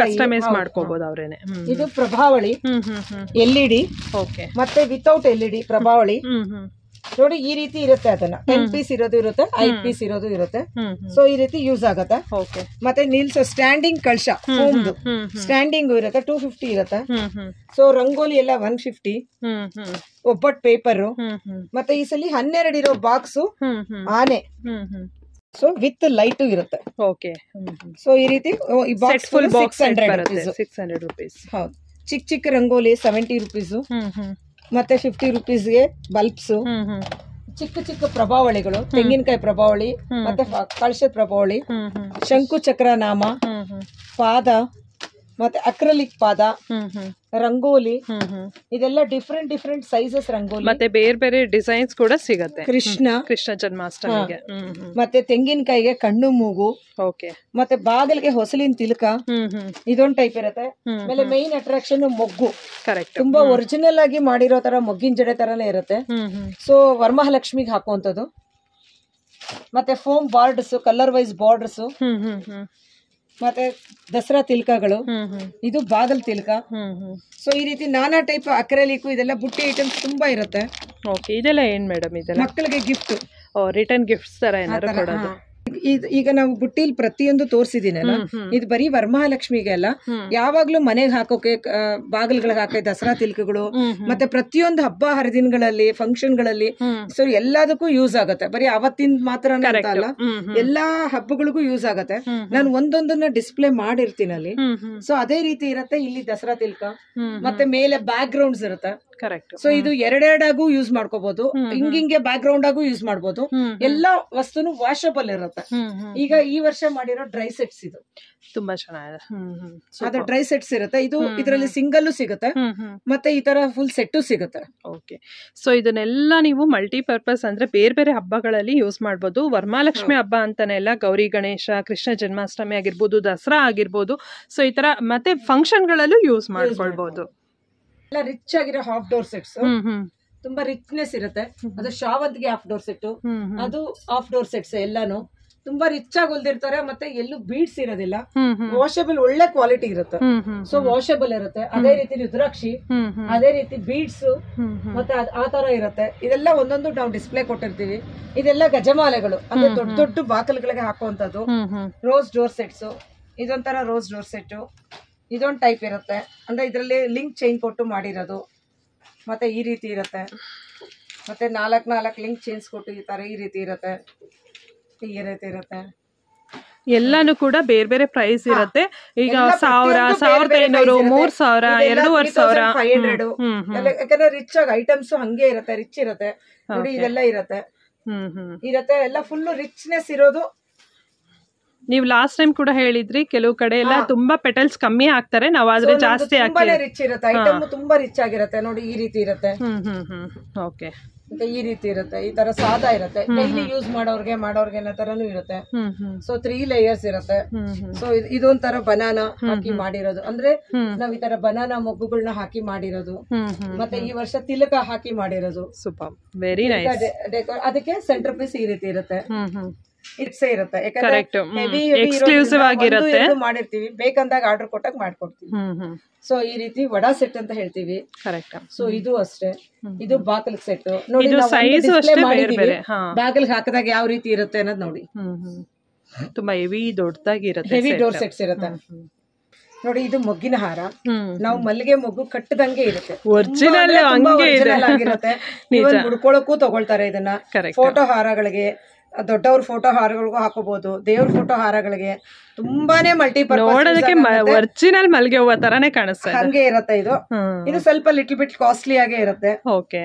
ಕಸ್ಟಮೈಸ್ ಮಾಡ್ಕೋಬಹುದು ಅವ್ರೇನೆ. ಇದು ಪ್ರಭಾವಳಿ LED, ಮತ್ತೆ ವಿತೌಟ್ LED ಪ್ರಭಾವಳಿ ನೋಡಿ. ಈ ರೀತಿ ಇರುತ್ತೆ, ಅದನ್ನ 10 ಪೀಸ್ ಇರೋದು ಇರುತ್ತೆ, 5 ಪೀಸ್ ಇರೋದು ಇರುತ್ತೆ. ಸೊ ಈ ರೀತಿ ಯೂಸ್ ಆಗತ್ತೆ. ಮತ್ತೆ ನಿಲ್ಸೋ ಸ್ಟ್ಯಾಂಡಿಂಗ್ ಕಳಶ, ಸ್ಟ್ಯಾಂಡಿಂಗ್ ಇರುತ್ತೆ, 250 ಇರುತ್ತೆ. ಸೊ ರಂಗೋಲಿ ಎಲ್ಲ 150, ಒಬ್ಬಟ್ ಪೇಪರ್. ಮತ್ತೆ ಈ ಸಲ 12 ಇರೋ ಬಾಕ್ಸ್ ಆನೆ, ಸೊ ವಿತ್ ಲೈಟ್ ಇರುತ್ತೆ. ಸೊ ಈ ರೀತಿ ಈ ಬಾಕ್ಸ್ ಫುಲ್ 600 ರುಪೀಸ್. ಹೌದು, ಚಿಕ್ಕ ಚಿಕ್ಕ ರಂಗೋಲಿ 70 ರುಪೀಸ್. ಮತ್ತೆ 50 ರುಪೀಸ್ಗೆ ಬಲ್ಬ್ಸ್. ಚಿಕ್ಕ ಚಿಕ್ಕ ಪ್ರಭಾವಳಿಗಳು, ತೆಂಗಿನಕಾಯಿ ಪ್ರಭಾವಳಿ, ಮತ್ತೆ ಕಳಶದ ಪ್ರಭಾವಳಿ, ಶಂಕು ಚಕ್ರ ನಾಮ, ಪಾದ, ಮತ್ತೆ ಅಕ್ರಲಿಕ್ ಪಾದ, ರಂಗೋಲಿ. ಇದೆಲ್ಲ ಡಿಫ್ರೆಂಟ್ ಸೈಜಸ್ ರಂಗೋಲಿ. ಮತ್ತೆ ಬೇರೆ ಬೇರೆ ಡಿಸೈನ್ಸ್ ಕೂಡ ಸಿಗುತ್ತೆ. ಕೃಷ್ಣ ಜನ್ಮಾಷ್ಟಮಿಗೆ. ಮತ್ತೆ ತೆಂಗಿನಕಾಯಿಗೆ ಕಣ್ಣು ಮೂಗು. ಮತ್ತೆ ಬಾಗಿಲಿಗೆ ಹೊಸಲಿನ ತಿಲಕ, ಇದೊಂದು ಟೈಪ್ ಇರುತ್ತೆ. ಆಮೇಲೆ ಮೈನ್ ಅಟ್ರಾಕ್ಷನ್ ಮೊಗ್ಗು, ತುಂಬಾ ಒರಿಜಿನಲ್ ಆಗಿ ಮಾಡಿರೋ ತರ ಮೊಗ್ಗಿನ ಜಡೆ ತರಾನೇ ಇರುತ್ತೆ. ಸೊ ವರಮಹಾಲಕ್ಷ್ಮಿಗೆ ಹಾಕುವಂತದ್ದು. ಮತ್ತೆ foam borders, colour wise borders. ಮತ್ತೆ ದಸರಾ ತಿಲಕಗಳು, ಇದು ಬಾಗಲ್ ತಿಲಕ. ಸೊ ಈ ರೀತಿ ನಾನಾ ಟೈಪ್ ಅಕ್ರೆಲಿಕ್, ಇದೆಲ್ಲ ಬುಟ್ಟಿ ಐಟಮ್ಸ್ ತುಂಬಾ ಇರುತ್ತೆ. ಇದೆಲ್ಲ ಏನ್ ಮೇಡಮ್? ಇದೆಲ್ಲ ಮಕ್ಕಳಿಗೆ ಗಿಫ್ಟ್, ರಿಟರ್ನ್ ಗಿಫ್ಟ್ಸ್ ತರ ಏನಾದ್ರು ಕೊಡೋದು. ಈಗ ನಾವು ಬುಟ್ಟಿಲ್ ಪ್ರತಿಯೊಂದು ತೋರಿಸಿದೀನಲ್ಲ, ಇದು ಬರೀ ವರಮಹಾಲಕ್ಷ್ಮಿಗೆ ಅಲ್ಲ, ಯಾವಾಗ್ಲೂ ಮನೆಗೆ ಹಾಕೋಕೆ, ಬಾಗಿಲ್ಗಳಿಗೆ ಹಾಕೋಕೆ ದಸರಾ ತಿಲಕಗಳು, ಮತ್ತೆ ಪ್ರತಿಯೊಂದು ಹಬ್ಬ ಹರಿದಿನಗಳಲ್ಲಿ, ಫಂಕ್ಷನ್ ಗಳಲ್ಲಿ, ಸೊ ಎಲ್ಲದಕ್ಕೂ ಯೂಸ್ ಆಗತ್ತೆ. ಬರೀ ಅವತ್ತಿನ ಮಾತ್ರ ಅಲ್ಲ, ಎಲ್ಲಾ ಹಬ್ಬಗಳಿಗೂ ಯೂಸ್ ಆಗತ್ತೆ. ನಾನು ಒಂದೊಂದನ್ನ ಡಿಸ್ಪ್ಲೇ ಮಾಡಿರ್ತೀನಿ ಅಲ್ಲಿ. ಸೊ ಅದೇ ರೀತಿ ಇರತ್ತೆ ಇಲ್ಲಿ ದಸರಾ ತಿಲಕ. ಮತ್ತೆ ಮೇಲೆ ಬ್ಯಾಕ್ ಗ್ರೌಂಡ್ಸ್ ಇರುತ್ತೆ. ಸೊ ಇದು ಎರಡೆರಡಾಗೂ ಯೂಸ್ ಮಾಡ್ಕೋಬಹುದು, ಹಿಂಗಿಂಗೆ ಬ್ಯಾಕ್ ಗ್ರೌಂಡ್ ಆಗು ಯೂಸ್ ಮಾಡಬಹುದು. ಎಲ್ಲಾ ವಸ್ತುನು ವಾಷಬಲ್ ಇರುತ್ತೆ. ಈಗ ಈ ವರ್ಷ ಮಾಡಿರೋ ಡ್ರೈ ಸೆಟ್ಸ್ ಇದು ತುಂಬಾ ಚೆನ್ನಾಗಿದೆ. ಅದು ಡ್ರೈ ಸೆಟ್ಸ್ ಇರುತ್ತೆ. ಇದು ಇದರಲ್ಲಿ ಸಿಂಗಲ್ ಸಿಗುತ್ತೆ, ಮತ್ತೆ ಈ ತರ ಫುಲ್ ಸೆಟ್ ಸಿಗುತ್ತೆ. ಓಕೆ, ಸೊ ಇದನ್ನೆಲ್ಲ ನೀವು ಮಲ್ಟಿಪರ್ಪಸ್ ಅಂದ್ರೆ ಬೇರೆ ಬೇರೆ ಹಬ್ಬಗಳಲ್ಲಿ ಯೂಸ್ ಮಾಡಬಹುದು. ವರಮಹಾಲಕ್ಷ್ಮಿ ಹಬ್ಬ ಅಂತಾನೆ ಎಲ್ಲ, ಗೌರಿ ಗಣೇಶ, ಕೃಷ್ಣ ಜನ್ಮಾಷ್ಟಮಿ ಆಗಿರ್ಬೋದು, ದಸರಾ ಆಗಿರ್ಬೋದು, ಸೊ ಈ ತರ ಮತ್ತೆ ಫಂಕ್ಷನ್ ಗಳಲ್ಲೂ ಯೂಸ್ ಮಾಡ್ಕೊಳ್ಬಹುದು. ಎಲ್ಲ ರಿಚ್ ಆಗಿರೋ ಹಾಫ್ ಡೋರ್ ಸೆಟ್ಸ್, ತುಂಬಾ ರಿಚ್ನೆಸ್ ಇರುತ್ತೆ. ಅದು ಶಾವಂತಿಗೆ ಹಾಫ್ ಡೋರ್ ಸೆಟ್, ಅದು ಹಾಫ್ ಡೋರ್ ಸೆಟ್ಸ್ ಎಲ್ಲಾನು ತುಂಬಾ ರಿಚ್ ಆಗಿ ಹೊಲ್ದಿರ್ತಾರೆ. ಮತ್ತೆ ಎಲ್ಲೂ ಬೀಡ್ಸ್ ಇರೋದಿಲ್ಲ, ವಾಷಬಲ್ ಒಳ್ಳೆ ಕ್ವಾಲಿಟಿ ಇರುತ್ತೆ. ಸೊ ವಾಷಬಲ್ ಇರುತ್ತೆ. ಅದೇ ರೀತಿ ರುದ್ರಾಕ್ಷಿ, ಅದೇ ರೀತಿ ಬೀಡ್ಸ್, ಮತ್ತೆ ಆ ತರ ಇರುತ್ತೆ. ಇದೆಲ್ಲ ಒಂದೊಂದು ನಾವು ಡಿಸ್ಪ್ಲೇ ಕೊಟ್ಟಿರ್ತೀವಿ. ಇದೆಲ್ಲ ಗಜಮಾಲೆಗಳು, ಅಂದ್ರೆ ದೊಡ್ಡ ದೊಡ್ಡ ಬಾಕಲ್ಗಳಿಗೆ ಹಾಕುವಂತದ್ದು. ರೋಸ್ ಡೋರ್ ಸೆಟ್ಸ್, ಇದೊಂಥರ ರೋಸ್ ಡೋರ್ ಸೆಟ್, ಇದೊಂದು ಟೈಪ್ ಇರುತ್ತೆ. ಅಂದ್ರೆ ಇದರಲ್ಲಿ ಲಿಂಕ್ ಚೈನ್ ಕೊಟ್ಟು ಮಾಡಿರೋದು. ಮತ್ತೆ ಈ ರೀತಿ ಇರುತ್ತೆ. ಮತ್ತೆ 4 ಲಿಂಕ್ ಚೇಂಜ್ ಕೊಟ್ಟು ಈ ತರ ಈ ರೀತಿ ಇರುತ್ತೆ, ಈ ರೀತಿ ಇರುತ್ತೆ. ಎಲ್ಲಾನು ಕೂಡ ಬೇರೆ ಬೇರೆ ಪ್ರೈಸ್ ಇರುತ್ತೆ. ಈಗ 1000, 1500, 3000, 2500. ಯಾಕಂದ್ರೆ ರಿಚ್ ಆಗಿ ಐಟಮ್ಸ್ ಹಂಗೆ ಇರುತ್ತೆ, ರಿಚ್ ಇರುತ್ತೆ ನೋಡಿ. ಇದೆಲ್ಲ ಇರುತ್ತೆ ಇರುತ್ತೆ ಎಲ್ಲ ಫುಲ್ ರಿಚ್ನೆಸ್ ಇರೋದು. ನೀವು ಲಾಸ್ಟ್ ಟೈಮ್ ಕೂಡ ಹೇಳಿದ್ರಿ ಕೆಲವು ಕಡೆ ಎಲ್ಲ ತುಂಬಾ ಪೆಟಲ್ಸ್ ಕಮ್ಮಿ ಹಾಕ್ತಾರೆ, ನಾವ್ ಆದ್ರೆ ಜಾಸ್ತಿ ತುಂಬಾನೇ ರಿಚ್ ಇರುತ್ತೆ, ಐಟಮ್ ತುಂಬಾ ರಿಚ್ ಆಗಿರುತ್ತೆ ನೋಡಿ. ಈ ರೀತಿ ಇರುತ್ತೆ. ಓಕೆ. ಮತ್ತೆ ಈ ರೀತಿ ಇರುತ್ತೆ, ಈ ತರ ಸಾದಾ ಇರುತ್ತೆ, ಡೈಲಿ ಯೂಸ್ ಮಾಡೋರ್ಗೆ ಅನ್ನೋ ತರನು ಇರುತ್ತೆ. ಸೊ 3 ಲೇಯರ್ಸ್ ಇರುತ್ತೆ. ಸೊ ಇದೊಂಥರ ಬನಾನಾ ಹಾಕಿ ಮಾಡಿರೋದು, ಅಂದ್ರೆ ನಾವ್ ಈ ತರ ಬನಾನಾ ಮೊಗ್ಗುಗಳನ್ನ ಹಾಕಿ ಮಾಡಿರೋದು. ಮತ್ತೆ ಈ ವರ್ಷ ತಿಲಕ ಹಾಕಿ ಮಾಡಿರೋದು. Super, very nice. ಅದಕ್ಕೆ ಸೆಂಟರ್ ಪೀಸ್ ಈ ರೀತಿ ಇರುತ್ತೆ. ಇಟ್ಸೇ ಇರುತ್ತೆ, ಎಕ್ಸ್ಕ್ಲೂಸಿವ್ ಆಗಿರುತ್ತೆ. ಮಾಡಿರ್ತೀವಿ, ಬೇಕಂದಾಗ ಆರ್ಡರ್ ಕೊಟ್ಟಾಗ ಮಾಡ್ಕೊಡ್ತೀವಿ. ಸೊ ಈ ರೀತಿ ವಡಾ ಸೆಟ್ ಅಂತ ಹೇಳ್ತೀವಿ. ಕರೆಕ್ಟ್. ಸೊ ಇದು ಅಷ್ಟೇ, ಇದು ಬಾಕಲ್ ಸೆಟ್ ನೋಡಿ. ಬಾಗಿಲ್ ಹಾಕಿದಾಗ ಯಾವ ರೀತಿ ಇರುತ್ತೆ ಅನ್ನೋದು ನೋಡಿ. ತುಂಬಾ ಹೆವಿ ದೊಡ್ಡದಾಗಿರುತ್ತೆ, ಹೆವಿ ಡೋರ್ ಸೆಟ್ಸ್ ಇರುತ್ತೆ ನೋಡಿ. ಇದು ಮೊಗ್ಗಿನ ಹಾರ, ನಾವು ಮಲ್ಲಿಗೆ ಮೊಗ್ಗು ಕಟ್ಟದಂಗೆ ಇರುತ್ತೆ, ಒರಿಜಿನಲ್ ಆಗಿರುತ್ತೆ. ಮುಡ್ಕೊಳಕ್ಕೂ ತಗೊಳ್ತಾರೆ ಇದನ್ನ. ಫೋಟೋ ಹಾರಗಳಿಗೆ, ದೊಡ್ಡವ್ರ ಫೋಟೋ ಹಾರಗಳಿಗೂ ಹಾಕೋಬಹುದು, ದೇವ್ರ ಫೋಟೋ ಹಾರಗಳಿಗೆ ತುಂಬಾನೇ ನೋಡೋದಕ್ಕೆ ಒರಿಜಿನಲ್ ಮಲ್ಲಿಗೆ ಹೂವ ತರಾನೇ ಕಾಣಿಸ್ತದೆ, ಹಂಗೆ ಇರುತ್ತೆ. ಇದು ಸ್ವಲ್ಪ ಲಿಟಲ್ ಬಿಟ್ ಕಾಸ್ಟ್ಲಿ ಆಗೇ ಇರುತ್ತೆ. ಓಕೆ.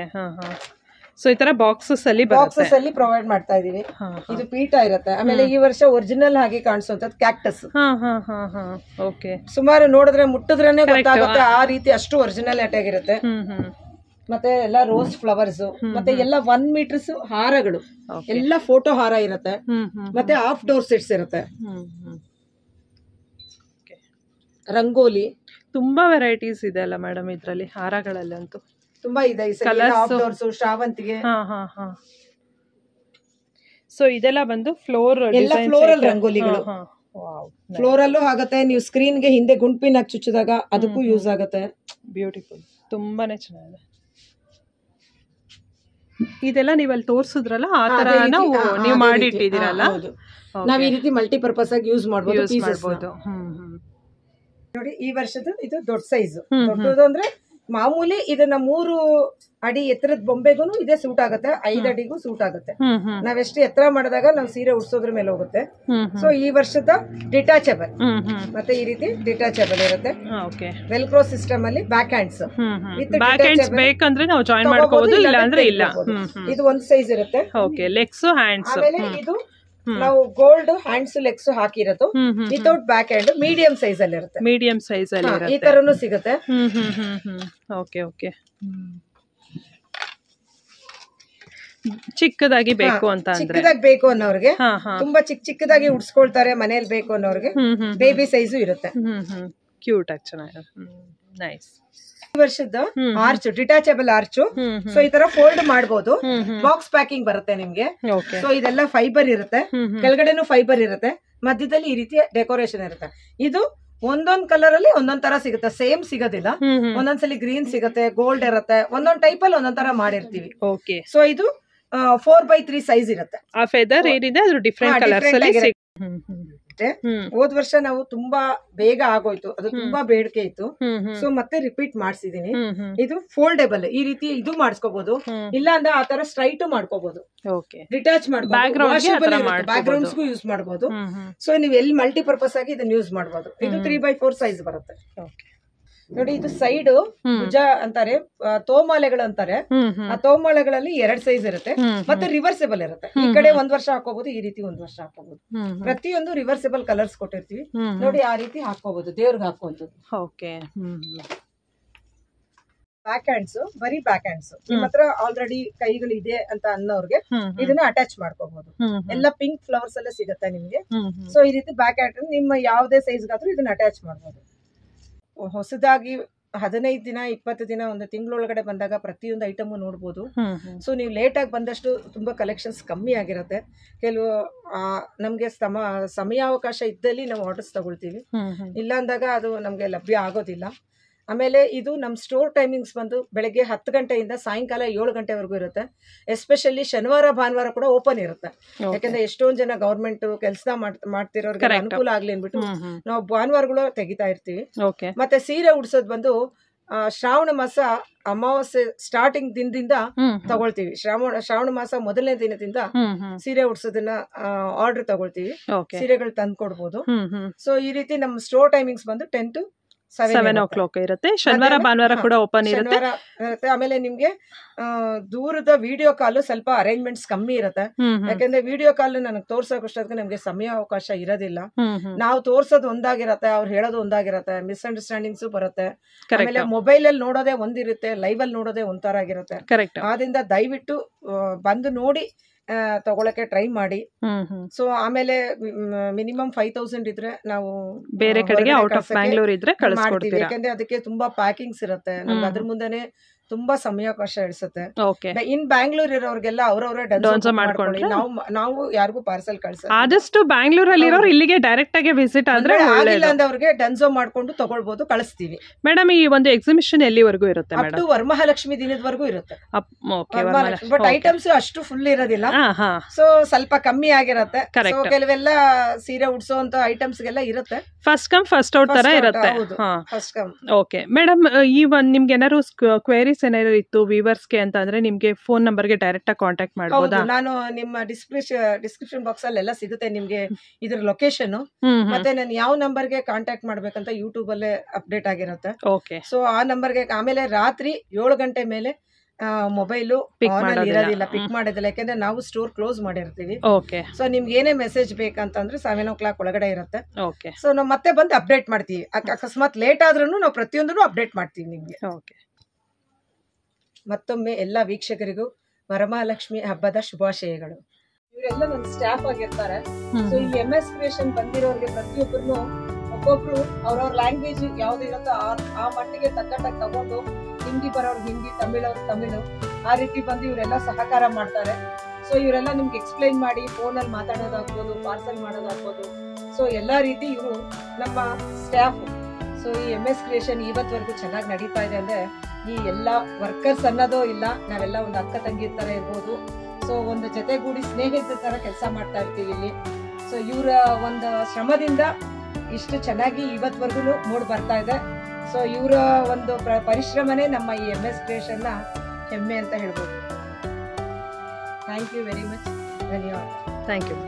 ಸೊ ಈ ತರ ಬಾಕ್ಸಸ್ ಅಲ್ಲಿ ಪ್ರೊವೈಡ್ ಮಾಡ್ತಾ ಇದೀವಿ. ಇದು ಪೀಠ ಇರುತ್ತೆ. ಆಮೇಲೆ ಈ ವರ್ಷ ಒರಿಜಿನಲ್ ಆಗಿ ಕಾಣಿಸುವಂತದ್ದು ಕ್ಯಾಕ್ಟಸ್. ಓಕೆ. ಸುಮಾರು ನೋಡಿದ್ರೆ ಮುಟ್ಟಿದ್ರೇನೆ ಗೊತ್ತಾಗುತ್ತೆ, ಆ ರೀತಿ ಅಷ್ಟು ಒರಿಜಿನಲ್ ಆಗಿರುತ್ತೆ. ಮತ್ತೆ ಎಲ್ಲ ರೋಸ್ ಫ್ಲವರ್ಸ್, ಮತ್ತೆ ಎಲ್ಲ 1 ಮೀಟರ್ಸ್ ಹಾರಗಳು, ಎಲ್ಲ ಫೋಟೋ ಹಾರ ಇರುತ್ತೆ. ಮತ್ತೆ ಹಾಫ್ ಡೋರ್ ಸೆಟ್ಸ್ ಇರುತ್ತೆ, ರಂಗೋಲಿ. ತುಂಬಾ ವೆರೈಟೀಸ್ ಇದೆ ಅಲ್ಲ ಮೇಡಮ್ ಇದ್ರಲ್ಲಿ, ಹಾರಗಳಲ್ಲಂತೂ ತುಂಬಾ ಇದೆ. Half doors, ಶಾವಂತಿಗೆ. ಸೊ ಇದೆಲ್ಲ ಬಂದು ಫ್ಲೋರಲ್ ರಂಗೋಲಿಗಳು. ಫ್ಲೋರಲ್ಲೂ ಆಗುತ್ತೆ, ನೀವು ಸ್ಕ್ರೀನ್ ಗೆ ಹಿಂದೆ ಗುಂಡ್ಪಿನ್ ಹಾಕಿ ಚುಚ್ಚಿದಾಗ ಅದಕ್ಕೂ ಯೂಸ್ ಆಗುತ್ತೆ. ಬ್ಯೂಟಿಫುಲ್, ತುಂಬಾನೇ ಚೆನ್ನಾಗಿದೆ. ಇದೆಲ್ಲ ನೀವಲ್ಲಿ ತೋರ್ಸಿದ್ರಲ್ಲ, ಆ ತರ ನೀವು ಮಾಡಿ ಇಟ್ಟಿದ್ದೀರಲ್ಲ. ನಾವ್ ಈ ರೀತಿ ಮಲ್ಟಿಪರ್ಪಸ್ ಆಗಿ ಯೂಸ್ ಮಾಡಬಹುದು ನೋಡಿ. ಈ ವರ್ಷದ ಇದು ದೊಡ್ಡ ಸೈಜ್, ದೊಡ್ಡದು ಅಂದ್ರೆ ಮಾಮೂಲಿ ಇದನ್ನ 3 ಅಡಿ ಎತ್ತರದ ಬೊಂಬೆಗೂ ಇದೇ ಸೂಟ್ ಆಗುತ್ತೆ, 5 ಅಡಿಗೂ ಸೂಟ್ ಆಗುತ್ತೆ. ನಾವೆಷ್ಟು ಎತ್ತರ ಮಾಡಿದಾಗ ನಾವು ಸೀರೆ ಉಡ್ಸೋದ್ರ ಮೇಲೆ ಹೋಗುತ್ತೆ. ಸೊ ಈ ವರ್ಷದ ಡಿಟಾಚಬಲ್, ಮತ್ತೆ ಈ ರೀತಿ ಡಿಟಾಚಬಲ್ ಇರುತ್ತೆ. ವೆಲ್ಕ್ರೋ ಸಿಸ್ಟಮ್ ಅಲ್ಲಿ ಬ್ಯಾಕ್ ಹ್ಯಾಂಡ್ಸ್ ಬೇಕಂದ್ರೆ ನಾವು ಜಾಯಿನ್ ಮಾಡ್ಕೋಬಹುದು, ಇಲ್ಲ ಅಂದ್ರೆ ಇಲ್ಲ. ಇದು ಒಂದು ಸೈಜ್ ಇರುತ್ತೆ. Legs, hands. ಆಮೇಲೆ ಇದು ನಾವು ಗೋಲ್ಡ್ ಹ್ಯಾಂಡ್ಸ್ ಲೆಗ್ಸ್ ಹಾಕಿರೋದು without back hand, medium size ಅಲ್ಲಿ ಇರುತ್ತೆ. ಮೀಡಿಯಂ ಸೈಜ್ ಅಲ್ಲಿ ಈ ತರನು ಸಿಗುತ್ತೆ. Okay okay. ಚಿಕ್ಕದಾಗಿ ಬೇಕು ಅಂತ ಅಂದ್ರೆ, ಚಿಕ್ಕದಾಗಿ ಬೇಕು ಅನ್ನೋರ್ಗೆ, ತುಂಬಾ ಚಿಕ್ಕದಾಗಿ ಉಡ್ಸ್ಕೊಳ್ತಾರೆ ಮನೇಲಿ ಬೇಕು ಅನ್ನೋರ್ಗೆ ಬೇಬಿ ಸೈಜು ಇರುತ್ತೆ. ಕ್ಯೂಟ್ ಆಗಿ ಚೆನ್ನಾಗಿದೆ, ನೈಸ್. ವರ್ಷದ ಆರ್ಚ್, ಡಿಟಾಚಬಲ್ ಆರ್ಚ್. ಸೊ ಈ ತರ ಫೋಲ್ಡ್ ಮಾಡಬಹುದು, ಬಾಕ್ಸ್ ಪ್ಯಾಕಿಂಗ್ ಬರುತ್ತೆ ನಿಮ್ಗೆ. ಸೊ ಇದೆಲ್ಲ ಫೈಬರ್ ಇರುತ್ತೆ, ಕೆಳಗಡೆನು ಫೈಬರ್ ಇರುತ್ತೆ, ಮಧ್ಯದಲ್ಲಿ ಈ ರೀತಿ ಡೆಕೋರೇಷನ್ ಇರುತ್ತೆ. ಇದು ಒಂದೊಂದ್ ಕಲರ್ ಅಲ್ಲಿ ಒಂದೊಂದ್ ತರ ಸಿಗುತ್ತೆ, ಸೇಮ್ ಸಿಗೋದಿಲ್ಲ. ಒಂದೊಂದ್ಸಲಿ ಗ್ರೀನ್ ಸಿಗುತ್ತೆ, ಗೋಲ್ಡ್ ಇರುತ್ತೆ, ಒಂದೊಂದ್ ಟೈಪ್ ಅಲ್ಲಿ ಒಂದೊಂದ್ ತರ ಮಾಡಿರ್ತೀವಿ. ಸೊ ಇದು 4x3 ಸೈಜ್ ಇರುತ್ತೆ. ಆ ಫೆದರ್ ಏನಿದೆ ಅದು ಡಿಫರೆಂಟ್ ಕಲರ್ಸ್ ಅಲ್ಲಿ ಸಿಗುತ್ತೆ. ಹೋದ್ ವರ್ಷ ನಾವು ತುಂಬಾ ಬೇಗ ಆಗೋಯ್ತು, ಅದು ತುಂಬಾ ಬೇಡಿಕೆ ಇತ್ತು. ಸೊ ಮತ್ತೆ ರಿಪೀಟ್ ಮಾಡ್ಸಿದೀನಿ. ಇದು ಫೋಲ್ಡೇಬಲ್, ಈ ರೀತಿ ಇದು ಮಾಡಿಸ್ಕೋಬಹುದು, ಇಲ್ಲ ಅಂದ್ರೆ ಆ ತರ ಸ್ಟ್ರೈಟ್ ಮಾಡ್ಕೋಬಹುದು, ಡಿಟ್ಯಾಚ್ ಮಾಡಬಹುದು, ಬ್ಯಾಕ್ ಗ್ರೌಂಡ್ಸ್ಗೂ ಯೂಸ್ ಮಾಡಬಹುದು. ಸೊ ನೀವು ಎಲ್ಲಿ ಮಲ್ಟಿಪರ್ಪಸ್ ಆಗಿ ಇದನ್ನ ಯೂಸ್ ಮಾಡಬಹುದು. ಇದು 3x4 ಸೈಜ್ ಬರುತ್ತೆ ನೋಡಿ. ಇದು ಸೈಡ್ ಭುಜ ಅಂತಾರೆ, ತೋಮಾಲೆಗಳು ಅಂತಾರೆ. ಆ ತೋಮಾಲೆಗಳಲ್ಲಿ 2 ಸೈಜ್ ಇರುತ್ತೆ, ಮತ್ತೆ ರಿವರ್ಸಿಬಲ್ ಇರುತ್ತೆ. ಈ ಕಡೆ 1 ವರ್ಷ ಹಾಕೋಬಹುದು, ಈ ರೀತಿ 1 ವರ್ಷ ಹಾಕೋಬಹುದು. ಪ್ರತಿಯೊಂದು ರಿವರ್ಸಿಬಲ್ ಕಲರ್ಸ್ ಕೊಟ್ಟಿರ್ತೀವಿ ನೋಡಿ, ಆ ರೀತಿ ಹಾಕೋಬಹುದು, ದೇವ್ರಿಗೆ ಹಾಕೋಬಹುದು. ಬ್ಯಾಕ್ ಹ್ಯಾಂಡ್ಸ್, ಬರೀ ಬ್ಯಾಕ್ ಹ್ಯಾಂಡ್ಸ್. ನಿಮ್ಮ ಹತ್ರ ಆಲ್ರೆಡಿ ಕೈಗಳಿದೆ ಅಂತ ಅನ್ನೋರ್ಗೆ ಇದನ್ನ ಅಟ್ಯಾಚ್ ಮಾಡ್ಕೋಬಹುದು. ಎಲ್ಲ ಪಿಂಕ್ ಫ್ಲವರ್ಸ್ ಎಲ್ಲ ಸಿಗುತ್ತೆ ನಿಮ್ಗೆ. ಸೊ ಈ ರೀತಿ ಬ್ಯಾಕ್ ಹ್ಯಾಂಡ್ ನಿಮ್ಮ ಯಾವ್ದೇ ಸೈಜ್ ಗಾದ್ರೂ ಇದನ್ನ ಅಟ್ಯಾಚ್ ಮಾಡಬಹುದು. ಹೊಸದಾಗಿ 15 ದಿನ 20 ದಿನ 1 ತಿಂಗಳೊಳಗಡೆ ಬಂದಾಗ ಪ್ರತಿಯೊಂದು ಐಟಮ್ ನೋಡ್ಬೋದು. ಸೊ ನೀವು ಲೇಟ್ ಆಗಿ ಬಂದಷ್ಟು ತುಂಬಾ ಕಲೆಕ್ಷನ್ಸ್ ಕಮ್ಮಿ ಆಗಿರುತ್ತೆ. ಕೆಲವು ನಮ್ಗೆ ಸಮಯಾವಕಾಶ ಇದ್ದಲ್ಲಿ ನಾವು ಆರ್ಡರ್ಸ್ ತಗೊಳ್ತೀವಿ, ಇಲ್ಲ ಅಂದಾಗ ಅದು ನಮ್ಗೆ ಲಭ್ಯ ಆಗೋದಿಲ್ಲ. ಆಮೇಲೆ ಇದು ನಮ್ಮ ಸ್ಟೋರ್ ಟೈಮಿಂಗ್ಸ್ ಬಂದು ಬೆಳಗ್ಗೆ 10 ಗಂಟೆಯಿಂದ ಸಾಯಂಕಾಲ 7 ಗಂಟೆವರೆಗೂ ಇರುತ್ತೆ. ಎಸ್ಪೆಷಲಿ ಶನಿವಾರ ಭಾನುವಾರ ಕೂಡ ಓಪನ್ ಇರುತ್ತೆ. ಯಾಕಂದ್ರೆ ಎಷ್ಟೊಂದ್ ಜನ ಗವರ್ಮೆಂಟ್ ಕೆಲಸ ಮಾಡ್ತಿರೋರ್ಗೆ ಅನುಕೂಲ ಆಗ್ಲಿ ಅನ್ಬಿಟ್ಟು ನಾವು ಭಾನುವಾರಗಳು ತೆಗಿತಾ ಇರ್ತೀವಿ. ಮತ್ತೆ ಸೀರೆ ಉಡ್ಸೋದ್ ಬಂದು ಶ್ರಾವಣ ಮಾಸ ಅಮಾವಾಸ್ಯೆ ಸ್ಟಾರ್ಟಿಂಗ್ ದಿನದಿಂದ ತಗೊಳ್ತೀವಿ. ಶ್ರಾವಣ ಮಾಸ ಮೊದಲನೇ ದಿನದಿಂದ ಸೀರೆ ಉಡ್ಸೋದನ್ನ ಆರ್ಡರ್ ತಗೊಳ್ತೀವಿ. ಸೀರೆಗಳು ತಂದು ಕೊಡ್ಬೋದು. ಸೊ ಈ ರೀತಿ ನಮ್ಮ ಸ್ಟೋರ್ ಟೈಮಿಂಗ್ಸ್ ಬಂದು 10 to 7 o'clock ಇರುತ್ತೆ. ಶನಿವಾರ ಭಾನುವಾರ ಕೂಡ ಓಪನ್ ಇರುತ್ತೆ. ಆಮೇಲೆ ನಿಮ್ಗೆ ದೂರದ ವಿಡಿಯೋ ಕಾಲ್ ಸ್ವಲ್ಪ ಅರೇಂಜ್ಮೆಂಟ್ಸ್ ಕಮ್ಮಿ ಇರುತ್ತೆ. ಯಾಕಂದ್ರೆ ವಿಡಿಯೋ ಕಾಲ್ ನನಗೆ ತೋರ್ಸೋಕಷ್ಟೊತ್ತಿಗೆ ನಮ್ಗೆ ಸಮಯ ಅವಕಾಶ ಇರೋದಿಲ್ಲ. ನಾವು ತೋರ್ಸೋದು ಒಂದಾಗಿರತ್ತೆ, ಅವ್ರು ಹೇಳೋದು ಒಂದಾಗಿರತ್ತೆ, ಮಿಸ್ಅಂಡರ್ಸ್ಟ್ಯಾಂಡಿಂಗ್ಸ್ ಬರುತ್ತೆ. ಆಮೇಲೆ ಮೊಬೈಲ್ ಅಲ್ಲಿ ನೋಡೋದೇ ಒಂದಿರುತ್ತೆ, ಲೈವ್ ಅಲ್ಲಿ ನೋಡೋದೇ ಒಂಥರ ಆಗಿರುತ್ತೆ. ಆದ್ರಿಂದ ದಯವಿಟ್ಟು ಬಂದು ನೋಡಿ ತಗೊಳಕ್ಕೆ ಟ್ರೈ ಮಾಡಿ. ಸೊ ಆಮೇಲೆ ಮಿನಿಮಮ್ 5,000 ಇದ್ರೆ ನಾವು ಬೇರೆ ಕಡೆಗೆ ಔಟ್ ಆಫ್ ಬ್ಯಾಂಗ್ಳೂರ್ ಇದ್ರೆ ಕಳಿಸ್ಕೊಡ್ತೀವಿ. ಯಾಕಂದ್ರೆ ಅದಕ್ಕೆ ತುಂಬಾ ಪ್ಯಾಕಿಂಗ್ಸ್ ಇರುತ್ತೆ. ನಮ್ಗೆ ಅದ್ರ ಮುಂದೆನೆ ತುಂಬಾ ಸಮಯಾವಕಾಶ ಇಡಿಸುತ್ತೆ. ಇನ್ ಬ್ಯಾಂಗ್ಳೂರ್ ಇರೋರ್ಗೆಲ್ಲ ಅವ್ರವ್ರೆ ಡನ್ಸೋ ಮಾಡ್ಕೊಳ್ಳಿ. ನಾವು ಯಾರಿಗೂ ಪಾರ್ಸಲ್ ಕಳ್ಸಲ್ಲ. ಆದಷ್ಟು ಬ್ಯಾಂಗ್ಳೂರ್ ಅಲ್ಲಿ ಇರೋರು ಇಲ್ಲಿಗೆ ಡೈರೆಕ್ಟ್ ಆಗಿ ವಿಸಿಟ್ ಆದ್ರೆ ಆಗಿಲ್ಲ ಅಂದ್ರೆ ಅವ್ರಿಗೆ ಡನ್ಸೋ ಮಾಡ್ಕೊಂಡು ತಗೊಳ್ಬಹುದು, ಕಳಿಸ್ತೀವಿ. ಮೇಡಮ್ ಈ ಒಂದು ಎಕ್ಸಿಬಿಷನ್ ಎಲ್ಲಿವರೆಗೂ ಇರುತ್ತೆ? ಅಪ್ ಟು ವರಮಹಾಲಕ್ಷ್ಮಿ ದಿನದವರೆಗೂ ಇರುತ್ತೆ. ಬಟ್ ಐಟಮ್ಸ್ ಅಷ್ಟು ಫುಲ್ ಇರೋದಿಲ್ಲ. ಸೊ ಸ್ವಲ್ಪ ಕಮ್ಮಿ ಆಗಿರತ್ತೆ. ಕೆಲವೆಲ್ಲ ಸೀರೆ ಉಡ್ಸೋ ಅಂತ ಐಟಮ್ಸ್ ಗೆಲ್ಲ ಇರುತ್ತೆ. ಫಸ್ಟ್ ಕಮ್ ಫಸ್ಟ್ ಔಟ್ ತರ ಇರುತ್ತೆ. ಓಕೆ ಮೇಡಮ್, ಈ ಒಂದು ನಿಮ್ಗೆ ಏನಾದ್ರು ಕ್ವೇರೀಸ್ ಏನಾದ್ರು ಇತ್ತು ವ್ಯೂವರ್ಸ್ಗೆ ಅಂತ ಅಂದ್ರೆ ನಿಮ್ಗೆ ಫೋನ್ ನಂಬರ್ಗೆ ಡೈರೆಕ್ಟ್ ಆಗಿ ಕಾಂಟ್ಯಾಕ್ಟ್ ಮಾಡಬಹುದಾ? ನಾನು ನಿಮ್ಮ ಡಿಸ್ಕ್ರಿಪ್ಷನ್ ಬಾಕ್ಸ್ ಅಲ್ಲಿ ಎಲ್ಲ ಸಿಗುತ್ತೆ ನಿಮ್ಗೆ ಇದ್ರ ಲೊಕೇಶನ್. ಮತ್ತೆ ನಾನು ಯಾವ ನಂಬರ್ಗೆ ಕಾಂಟ್ಯಾಕ್ಟ್ ಮಾಡ್ಬೇಕಂತ ಯೂಟ್ಯೂಬ್ ಅಲ್ಲೇ ಅಪ್ಡೇಟ್ ಆಗಿರುತ್ತೆ. ಸೊ ಆ ನಂಬರ್ಗೆ ಆಮೇಲೆ ರಾತ್ರಿ 7 ಗಂಟೆ ಮೇಲೆ ಮೊಬೈಲು ಇರೋದಿಲ್ಲ, ಪಿಕ್ ಮಾಡೋದಿಲ್ಲ. ಯಾಕಂದ್ರೆ ನಾವು ಸ್ಟೋರ್ ಕ್ಲೋಸ್ ಮಾಡಿರ್ತೀವಿ. ಸೊ ನಿಮ್ಗೆ ಏನೇ ಮೆಸೇಜ್ ಬೇಕಂತಂದ್ರೆ 7 o'clock ಒಳಗಡೆ ಇರುತ್ತೆ. ಸೊ ನಾವು ಮತ್ತೆ ಬಂದು ಅಪ್ಡೇಟ್ ಮಾಡ್ತೀವಿ. ಅಕಸ್ಮಾತ್ ಲೇಟ್ ಆದ್ರೂ ನಾವು ಪ್ರತಿಯೊಂದನ್ನು ಅಪ್ಡೇಟ್ ಮಾಡ್ತೀವಿ ನಿಮ್ಗೆ. ಮತ್ತೊಮ್ಮೆ ಎಲ್ಲ ವೀಕ್ಷಕರಿಗೂ ವರಮಹಾಲಕ್ಷ್ಮಿ ಹಬ್ಬದ ಶುಭಾಶಯಗಳು. ಇವರೆಲ್ಲ ನನ್ನ ಸ್ಟಾಫ್ ಆಗಿರ್ತಾರೆ. ಸೊ ಈ MS ಕ್ರಿಯೇಷನ್ ಬಂದಿರೋರಿಗೆ ಪ್ರತಿಯೊಬ್ಬರು ಒಬ್ಬೊಬ್ರು ಅವ್ರವ್ರ ಲ್ಯಾಂಗ್ವೇಜ್ ಯಾವ್ದಿರುತ್ತೋ ಆ ಮಟ್ಟಿಗೆ ತಕ್ಕಟ್ಟಾಗಿ ತಗೊಂಡು, ಹಿಂದಿ ಬರೋರು ಹಿಂದಿ, ತಮಿಳವ್ರು ತಮಿಳು, ಆ ರೀತಿ ಬಂದು ಇವರೆಲ್ಲ ಸಹಕಾರ ಮಾಡ್ತಾರೆ. ಸೊ ಇವರೆಲ್ಲ ನಿಮ್ಗೆ ಎಕ್ಸ್ಪ್ಲೈನ್ ಮಾಡಿ ಫೋನಲ್ಲಿ ಮಾತಾಡೋದಾಗ್ಬೋದು, ಪಾರ್ಸಲ್ ಮಾಡೋದಾಗ್ಬೋದು. ಸೊ ಎಲ್ಲಾ ರೀತಿ ಇವರು ನಮ್ಮ ಸ್ಟಾಫ್. ಸೊ ಈ MS ಕ್ರಿಯೇಷನ್ ಇವತ್ವರೆಗೂ ಚೆನ್ನಾಗಿ ನಡೀತಾ ಇದೆ ಅಂದ್ರೆ ಈ ಎಲ್ಲ ವರ್ಕರ್ಸ್ ಅನ್ನೋದೋ ಇಲ್ಲ, ನಾವೆಲ್ಲ ಒಂದು ಅಕ್ಕ ತಂಗಿ ತರ ಇರ್ಬೋದು. ಸೊ ಒಂದು ಜೊತೆಗೂಡಿ ಸ್ನೇಹಿತರ ತರ ಕೆಲಸ ಮಾಡ್ತಾ ಇರ್ತೀವಿ ಇಲ್ಲಿ. ಸೊ ಇವರ ಒಂದು ಶ್ರಮದಿಂದ ಇಷ್ಟು ಚೆನ್ನಾಗಿ ಇವತ್ವರೆಗೂ ಮೂಡ್ ಬರ್ತಾ ಇದೆ. ಸೊ ಇವರ ಒಂದು ಪರಿಶ್ರಮನೇ ನಮ್ಮ ಈ MS ಕ್ರಿಯೇಷನ್ ನ ಹೆಮ್ಮೆ ಅಂತ ಹೇಳ್ಬೋದು. Thank you very much. ಧನ್ಯವಾದ. Thank you.